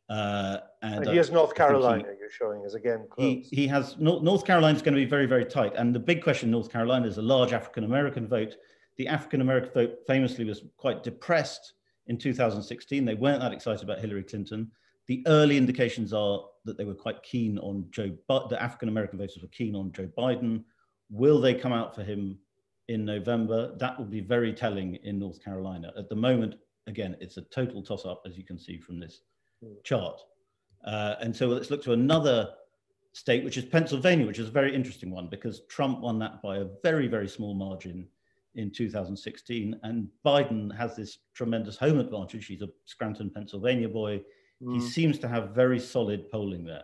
And he has North Carolina, you're showing us again close. He has North Carolina is going to be very, very tight. And the big question in North Carolina is a large African-American vote. The African-American vote famously was quite depressed in 2016. They weren't that excited about Hillary Clinton. The early indications are that they were quite keen on the African-American voters were keen on Joe Biden. Will they come out for him in November? That will be very telling in North Carolina. At the moment, again, it's a total toss-up, as you can see from this chart. And so let's look to another state, which is Pennsylvania, which is a very interesting one, because Trump won that by a very, very small margin in 2016. And Biden has this tremendous home advantage. He's a Scranton, Pennsylvania boy. He seems to have very solid polling there.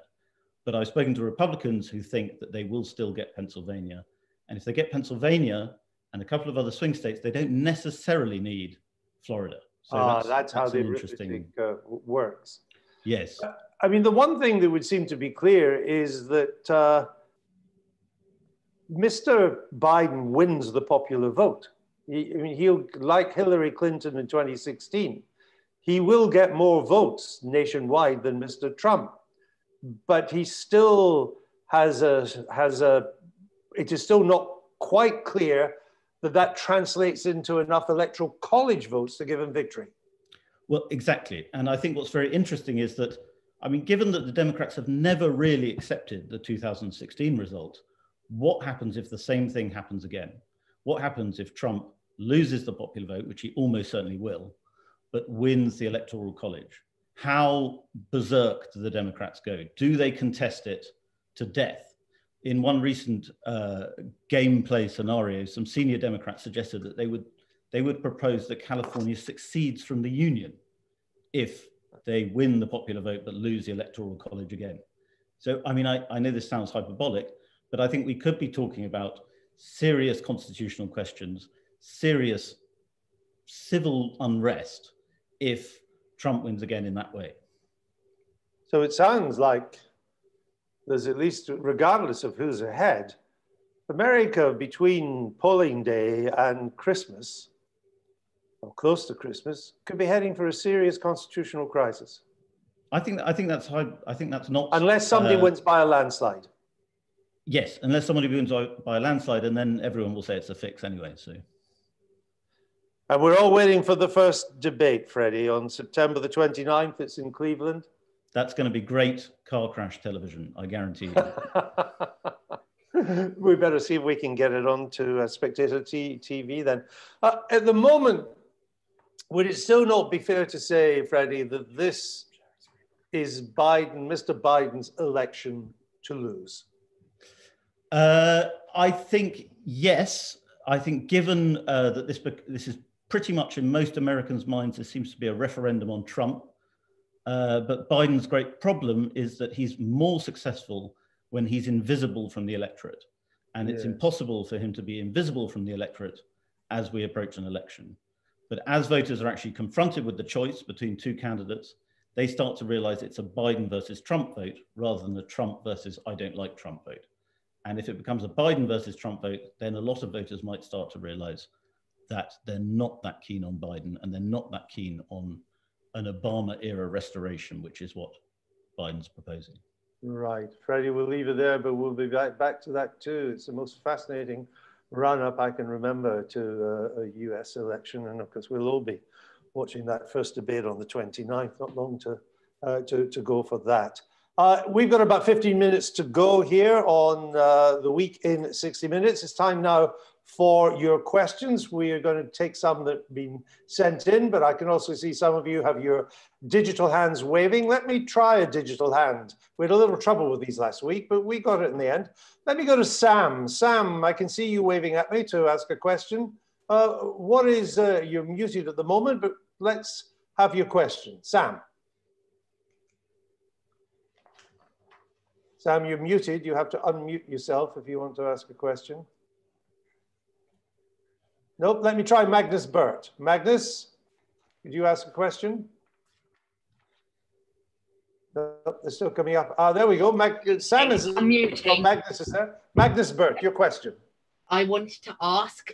But I've spoken to Republicans who think that they will still get Pennsylvania. And if they get Pennsylvania and a couple of other swing states, they don't necessarily need Florida. So that's how the arithmetic works. Yes. I mean, the one thing that would seem to be clear is that Mr. Biden wins the popular vote. He'll, like Hillary Clinton in 2016, he will get more votes nationwide than Mr. Trump. But he still it is still not quite clear that translates into enough electoral college votes to give him victory. Well, exactly. And I think what's very interesting is that, I mean, given that the Democrats have never really accepted the 2016 result, what happens if the same thing happens again? What happens if Trump loses the popular vote, which he almost certainly will, but wins the electoral college? How berserk do the Democrats go? Do they contest it to death? In one recent gameplay scenario, some senior Democrats suggested that they would propose that California succeeds from the Union if they win the popular vote but lose the electoral college again. So, I mean, I know this sounds hyperbolic, but I think we could be talking about serious constitutional questions, serious civil unrest if Trump wins again in that way. So it sounds like there's at least, regardless of who's ahead, America, between polling day and Christmas, or close to Christmas, could be heading for a serious constitutional crisis. I think that's not, unless somebody wins by a landslide. Yes, unless somebody wins by a landslide, and then everyone will say it's a fix anyway. So, and we're all waiting for the first debate, Freddie, on September the 29th. It's in Cleveland. That's going to be great car crash television, I guarantee you. We better see if we can get it onto Spectator TV then. At the moment, would it still not be fair to say, Freddie, that this is Mr. Biden's election to lose? I think yes. I think given that this is pretty much in most Americans' minds, there seems to be a referendum on Trump. But Biden's great problem is that he's more successful when he's invisible from the electorate. And it's impossible for him to be invisible from the electorate as we approach an election. But as voters are actually confronted with the choice between two candidates, they start to realize it's a Biden versus Trump vote rather than a Trump versus I don't like Trump vote. And if it becomes a Biden versus Trump vote, then a lot of voters might start to realize that they're not that keen on Biden and they're not that keen on an Obama-era restoration, which is what Biden's proposing. Right. Freddie, we'll leave it there, but we'll be back to that too. It's the most fascinating run-up I can remember to a US election. And of course, we'll all be watching that first debate on the 29th, not long to go for that. We've got about 15 minutes to go here on the week in 60 minutes. It's time now for your questions. We are going to take some that have been sent in, but I can also see some of you have your digital hands waving. Let me try a digital hand. We had a little trouble with these last week, but we got it in the end. Let me go to Sam. Sam, I can see you waving at me to ask a question. What is, you're muted at the moment, but let's have your question. Sam. Sam, you're muted. You have to unmute yourself if you want to ask a question. Nope, let me try Magnus Burt. Magnus, could you ask a question? Nope, they're still coming up. There we go. Sam is unmuting. Magnus is there. Magnus Burt, your question. I wanted to ask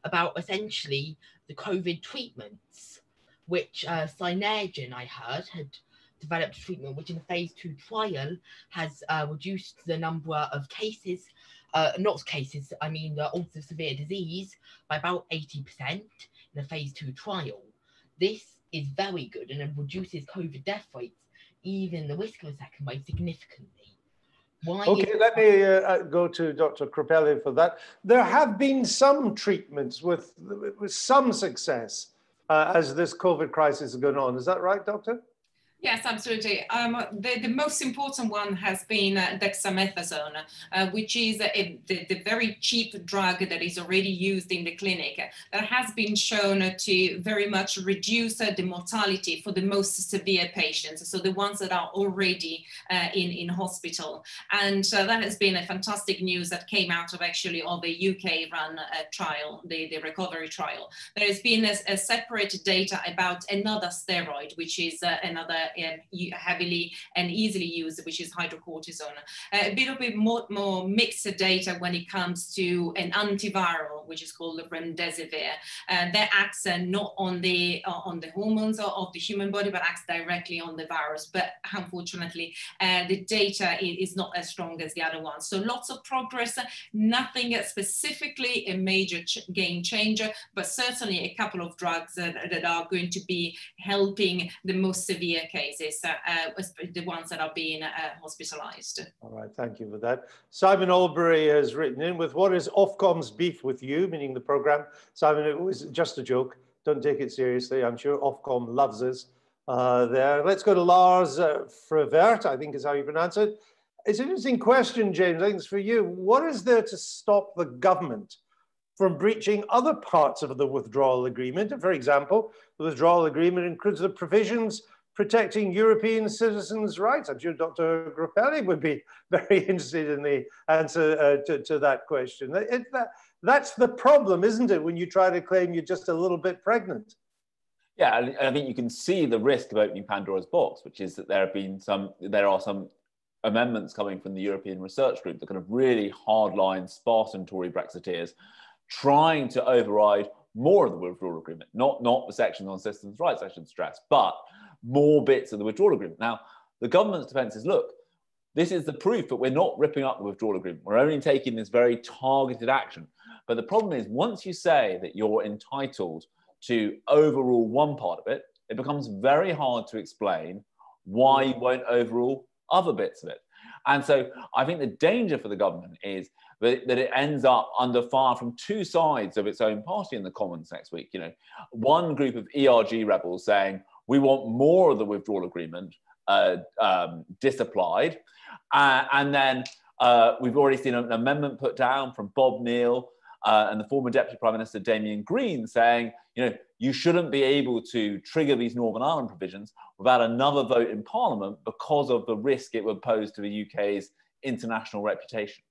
about essentially the COVID treatments, which Synergen, I heard, had developed a treatment which in a phase 2 trial has reduced the number of cases, not cases, I mean the odds of severe disease by about 80% in a phase 2 trial. This is very good and it reduces COVID death rates, even the risk of a second wave, significantly. Okay, let me go to Dr. Crapelli for that. There have been some treatments with some success as this COVID crisis has gone on. Is that right, Doctor? Yes, absolutely. The most important one has been dexamethasone, which is the very cheap drug that is already used in the clinic that has been shown to very much reduce the mortality for the most severe patients, so the ones that are already in hospital. And that has been a fantastic news that came out of actually of a UK-run trial, the recovery trial. There has been a separate data about another steroid, which is another heavily and easily used, which is hydrocortisone. A bit of more mixed data when it comes to an antiviral, which is called remdesivir. That acts not on the hormones of the human body, but acts directly on the virus. But unfortunately, the data is not as strong as the other ones. So lots of progress, nothing specifically a major game changer, but certainly a couple of drugs that are going to be helping the most severe cases. The ones that are being hospitalized. All right, thank you for that. Simon Albury has written in with, what is Ofcom's beef with you, meaning the program? Simon, it was just a joke. Don't take it seriously. I'm sure Ofcom loves us there. Let's go to Lars Frevert, I think is how you pronounce it. It's an interesting question, James. I think it's for you. What is there to stop the government from breaching other parts of the withdrawal agreement? For example, the withdrawal agreement includes the provisions protecting European citizens' rights. I'm sure Dr. Grappelli would be very interested in the answer to that question. That's the problem, isn't it, when you try to claim you're just a little bit pregnant? Yeah, I think you can see the risk of opening Pandora's box, which is that there are some amendments coming from the European Research Group, the kind of really hardline Spartan Tory Brexiteers, trying to override more of the withdrawal agreement, not the sections on citizens' rights I should stress, but more bits of the withdrawal agreement. Now, the government's defence is, look, this is the proof that we're not ripping up the withdrawal agreement. We're only taking this very targeted action. But the problem is, once you say that you're entitled to overrule one part of it, it becomes very hard to explain why you won't overrule other bits of it. And so I think the danger for the government is that it ends up under fire from two sides of its own party in the Commons next week. You know, one group of ERG rebels saying, we want more of the withdrawal agreement disapplied. And then we've already seen an amendment put down from Bob Neal and the former Deputy Prime Minister Damien Green saying, you know, you shouldn't be able to trigger these Northern Ireland provisions without another vote in Parliament because of the risk it would pose to the UK's international reputation.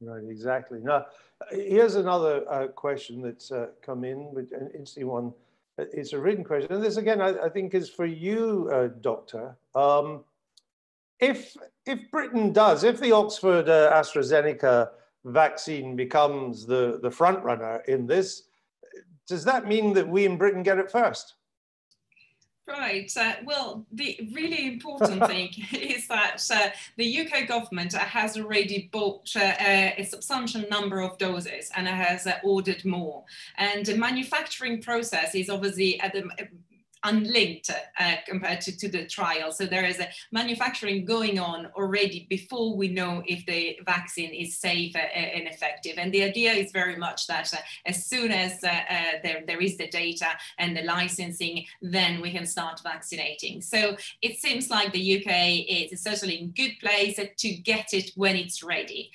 Right, exactly. Now, here's another question that's come in, an interesting one. It's a written question. And this, again, I think is for you, Doctor. If Britain does, if the Oxford AstraZeneca vaccine becomes the front runner in this, does that mean that we in Britain get it first? Right. Well, the really important thing is that the UK government has already bought a substantial number of doses and has ordered more. And the manufacturing process is obviously at the unlinked compared to the trial. So there is a manufacturing going on already before we know if the vaccine is safe and effective. And the idea is very much that as soon as there is the data and the licensing, then we can start vaccinating. So it seems like the UK is certainly in good place to get it when it's ready.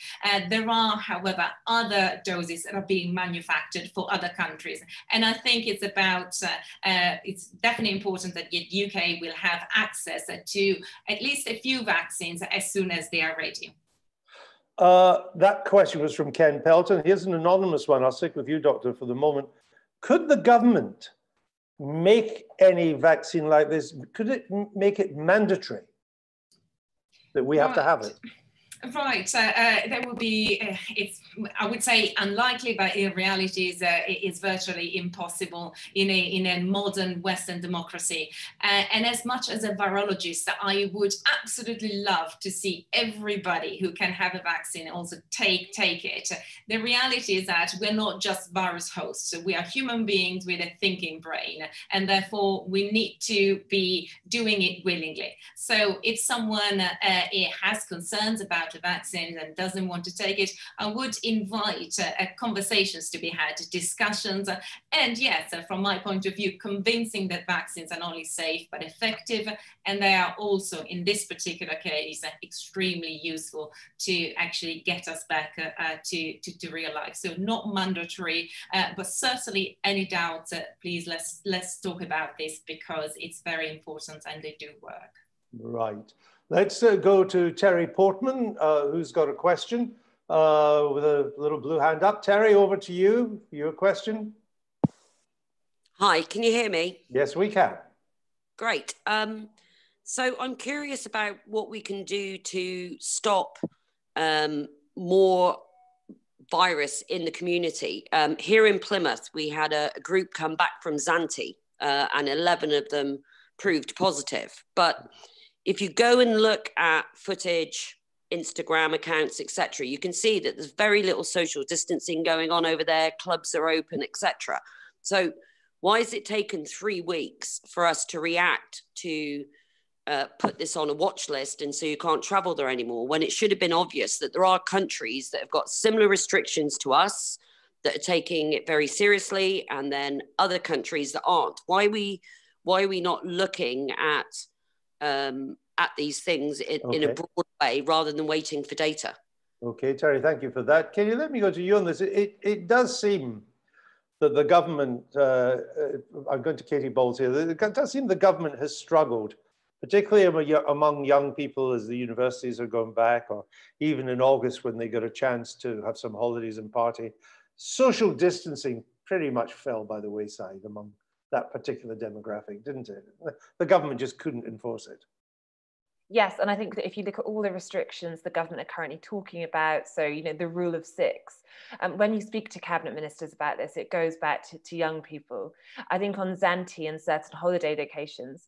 There are, however, other doses that are being manufactured for other countries. And I think it's about, it's definitely important that the UK will have access to at least a few vaccines as soon as they are ready. That question was from Ken Pelton. Here's an anonymous one. I'll stick with you, Doctor, for the moment. Could the government make any vaccine like this? Could it make it mandatory that we have to have it? Right, there will be, it's, I would say unlikely, but in reality is virtually impossible in a modern Western democracy. And as much as a virologist, I would absolutely love to see everybody who can have a vaccine also take it. The reality is that we're not just virus hosts. We are human beings with a thinking brain, and therefore we need to be doing it willingly. So if someone has concerns about the vaccine and doesn't want to take it, I would invite conversations to be had, discussions, and yes, from my point of view, convincing that vaccines are not only safe but effective, and they are also, in this particular case, extremely useful to actually get us back to real life. So not mandatory, but certainly any doubts, please let's talk about this because it's very important and they do work. Right. Let's go to Terry Portman, who's got a question with a little blue hand up. Terry, over to you. Your question. Hi, can you hear me? Yes, we can. Great. So I'm curious about what we can do to stop more virus in the community. Here in Plymouth, we had a group come back from Zante, and 11 of them proved positive. But if you go and look at footage, Instagram accounts, etc., you can see that there's very little social distancing going on over there. Clubs are open, etc. So why has it taken 3 weeks for us to react to put this on a watch list and so you can't travel there anymore, when it should have been obvious that there are countries that have got similar restrictions to us that are taking it very seriously, and then other countries that aren't? Why are we not looking at these things in a broad way rather than waiting for data? Okay, Terry, thank you for that. Katie, let me go to you on this. It does seem that the government, I'm going to Katy Balls here, it does seem the government has struggled, particularly among young people as the universities are going back, or even in August when they got a chance to have some holidays and party. Social distancing pretty much fell by the wayside among that particular demographic, didn't it? The government just couldn't enforce it. Yes, and I think that if you look at all the restrictions the government are currently talking about, so, you know, the rule of six, when you speak to cabinet ministers about this, it goes back to young people. I think on Zante and certain holiday locations,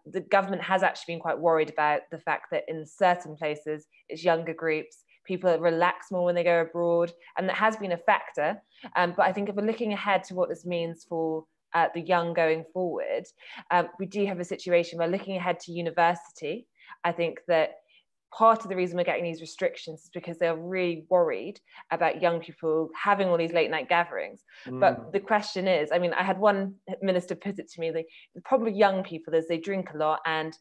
the government has actually been quite worried about the fact that in certain places, it's younger groups, people relax more when they go abroad, and that has been a factor. But I think if we're looking ahead to what this means for the young going forward, we do have a situation where looking ahead to university, I think that part of the reason we're getting these restrictions is because they're really worried about young people having all these late night gatherings. But the question is, I mean, I had one minister put it to me, the problem with young people is they drink a lot and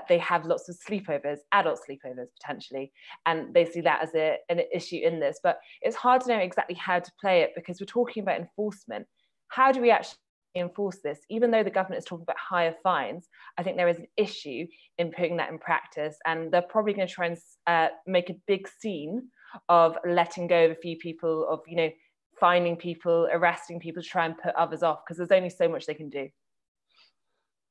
they have lots of sleepovers, adult sleepovers potentially, and they see that as an issue in this. But it's hard to know exactly how to play it because we're talking about enforcement. How do we actually enforce this? Even though the government is talking about higher fines, I think there is an issue in putting that in practice, and they're probably going to try and make a big scene of letting go of a few people, of, you know, finding people, arresting people to try and put others off, because there's only so much they can do.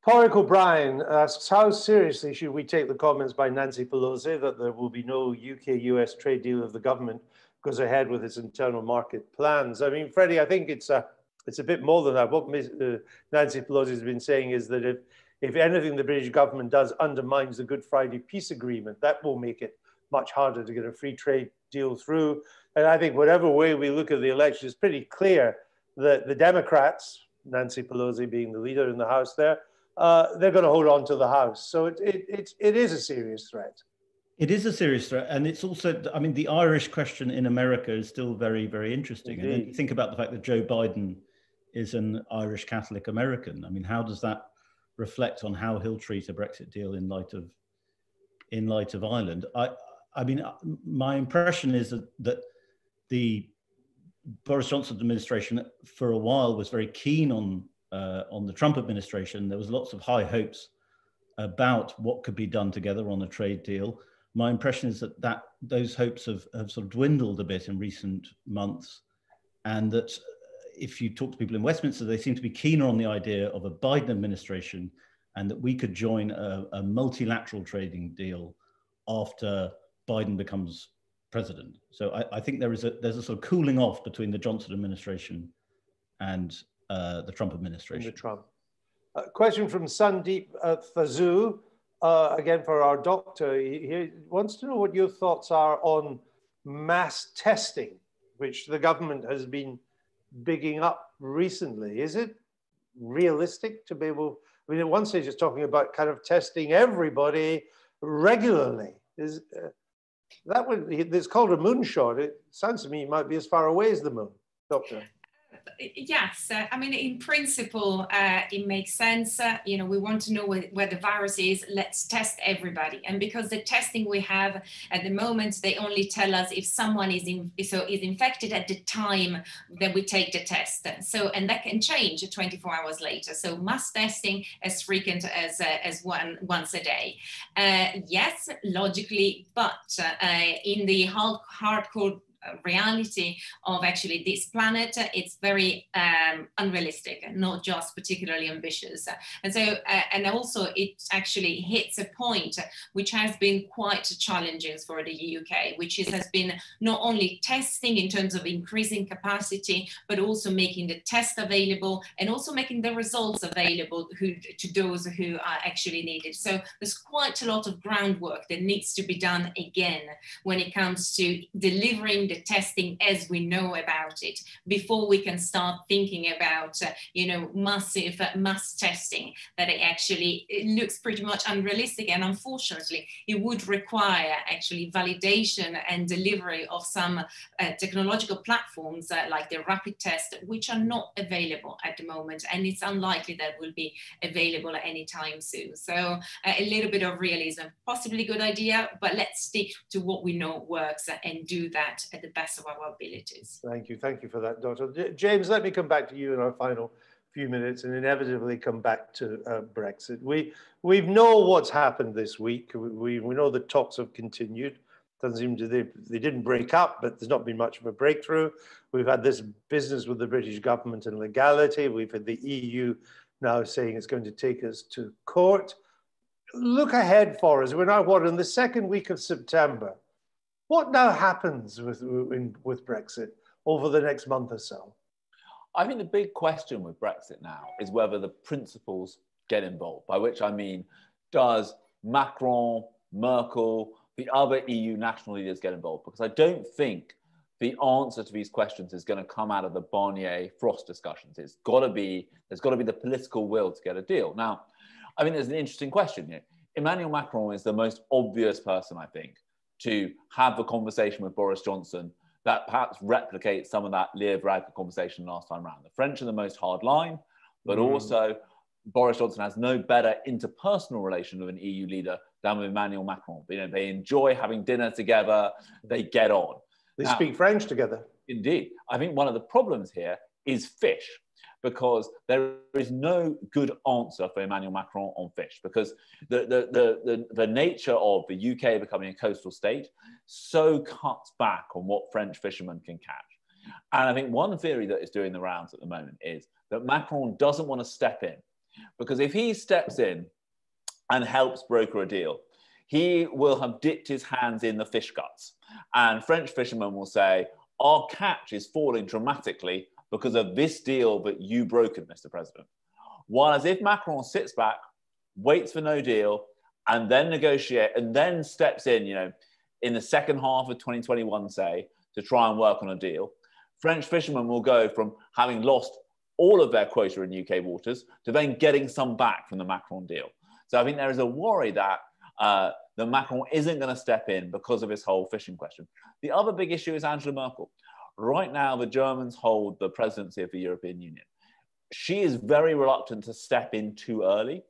Porrick O'Brien asks, how seriously should we take the comments by Nancy Pelosi that there will be no UK-US trade deal if the government goes ahead with its internal market plans? I mean, Freddie, I think it's a bit more than that. What Nancy Pelosi has been saying is that if anything the British government does undermines the Good Friday peace agreement, that will make it much harder to get a free trade deal through. And I think whatever way we look at the election, it's pretty clear that the Democrats, Nancy Pelosi being the leader in the House there, they're going to hold on to the House. So it is a serious threat. It is a serious threat. And it's also, I mean, the Irish question in America is still very, very interesting. Indeed. And then you think about the fact that Joe Biden is an Irish Catholic American. I mean, how does that reflect on how he'll treat a Brexit deal in light of Ireland? I mean, my impression is that the Boris Johnson administration for a while was very keen on the Trump administration. There was lots of high hopes about what could be done together on a trade deal. My impression is that those hopes have sort of dwindled a bit in recent months, and that if you talk to people in Westminster, they seem to be keener on the idea of a Biden administration, and that we could join a multilateral trading deal after Biden becomes president. So I think there's a sort of cooling off between the Johnson administration and the Trump administration. And the Trump. Question from Sandeep Fazoo, again for our doctor. He wants to know what your thoughts are on mass testing, which the government has been bigging up recently. Is it realistic to be able, I mean, at one stage it's talking about kind of testing everybody regularly. Is that would, it's called a moonshot. It sounds to me it might be as far away as the moon, Doctor. Yes, I mean, in principle, it makes sense. You know, we want to know where the virus is. Let's test everybody. And because the testing we have at the moment, they only tell us if someone is infected at the time that we take the test. So, and that can change 24 hours later. So mass testing as frequent as once a day. Yes, logically, but in the hardcore reality of actually this planet, it's very unrealistic, not just particularly ambitious. And so, and also it actually hits a point which has been quite challenging for the UK, which has been not only testing in terms of increasing capacity, but also making the test available and also making the results available to those who are actually needed. So there's quite a lot of groundwork that needs to be done again when it comes to delivering the testing as we know about it before we can start thinking about you know, massive mass testing. That it looks pretty much unrealistic, and unfortunately it would require actually validation and delivery of some technological platforms like the rapid test, which are not available at the moment, and it's unlikely that will be available anytime soon. So a little bit of realism, possibly a good idea, but let's stick to what we know works and do that at the best of our abilities. Thank you for that, Doctor. James, let me come back to you in our final few minutes and inevitably come back to Brexit. We know what's happened this week. We know the talks have continued. Doesn't seem to, they didn't break up, but there's not been much of a breakthrough. We've had this business with the British government and legality. We've had the EU now saying it's going to take us to court. look ahead for us. We're now, what, in the second week of September. What now happens with Brexit over the next month or so? I think the big question with Brexit now is whether the principals get involved, by which I mean, does Macron, Merkel, the other EU national leaders get involved? Because I don't think the answer to these questions is going to come out of the Barnier-Frost discussions. There's got to be the political will to get a deal. Now, I mean, there's an interesting question here. Emmanuel Macron is the most obvious person, I think, to have a conversation with Boris Johnson that perhaps replicates some of that Lièvre conversation last time around. The French are the most hard line, but also Boris Johnson has no better interpersonal relation with an EU leader than with Emmanuel Macron. You know, they enjoy having dinner together, they get on. They speak French together. Indeed. I think one of the problems here is fish, because there is no good answer for Emmanuel Macron on fish, because the nature of the UK becoming a coastal state so cuts back on what French fishermen can catch. And I think one theory that is doing the rounds at the moment is that Macron doesn't want to step in, because if he steps in and helps broker a deal, he will have dipped his hands in the fish guts. And French fishermen will say, our catch is falling dramatically because of this deal that you brokered, Mr. President. Whereas if Macron sits back, waits for no deal, and then negotiate, and then steps in, you know, in the second half of 2021, say, to try and work on a deal, French fishermen will go from having lost all of their quota in UK waters to then getting some back from the Macron deal. So I think there is a worry that that Macron isn't going to step in because of this whole fishing question. The other big issue is Angela Merkel. Right now, the Germans hold the presidency of the European Union. She is very reluctant to step in too early.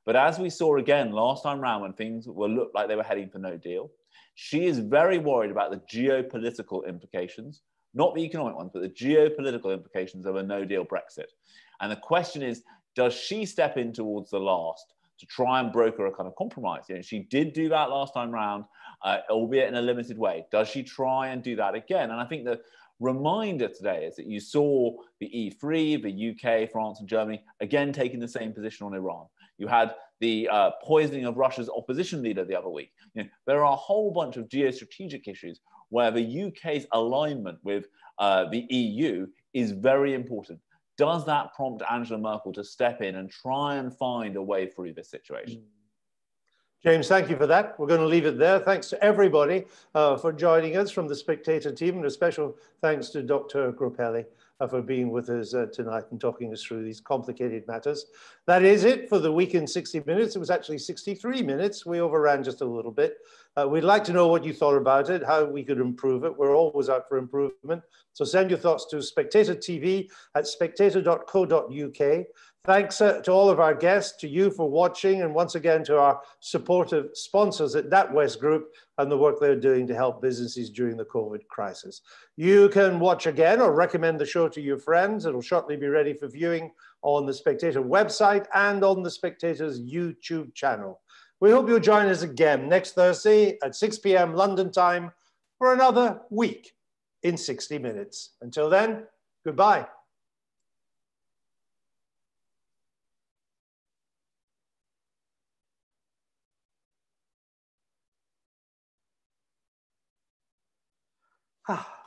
But as we saw again last time round, when things looked like they were heading for no deal, she is very worried about the geopolitical implications, not the economic ones, but the geopolitical implications of a no-deal Brexit. And the question is, does she step in towards the last to try and broker a kind of compromise? You know, she did do that last time round, albeit in a limited way. Does she try and do that again? And I think the reminder today is that you saw the E3, the UK, France, and Germany again taking the same position on Iran. You had the poisoning of Russia's opposition leader the other week. You know, there are a whole bunch of geostrategic issues where the UK's alignment with the EU is very important. Does that prompt Angela Merkel to step in and try and find a way through this situation? James, thank you for that. We're going to leave it there. Thanks to everybody for joining us from the Spectator team, and a special thanks to Dr. Gropelli for being with us tonight and talking us through these complicated matters. That is it for the week in 60 minutes. It was actually 63 minutes. We overran just a little bit. We'd like to know what you thought about it, how we could improve it. We're always out for improvement. So send your thoughts to Spectator TV at spectator.co.uk. Thanks to all of our guests, to you for watching, and once again to our supportive sponsors at NatWest Group and the work they're doing to help businesses during the COVID crisis. You can watch again or recommend the show to your friends. It'll shortly be ready for viewing on the Spectator website and on the Spectator's YouTube channel. We hope you'll join us again next Thursday at 6 p.m. London time for another week in 60 minutes. Until then, goodbye. Ah.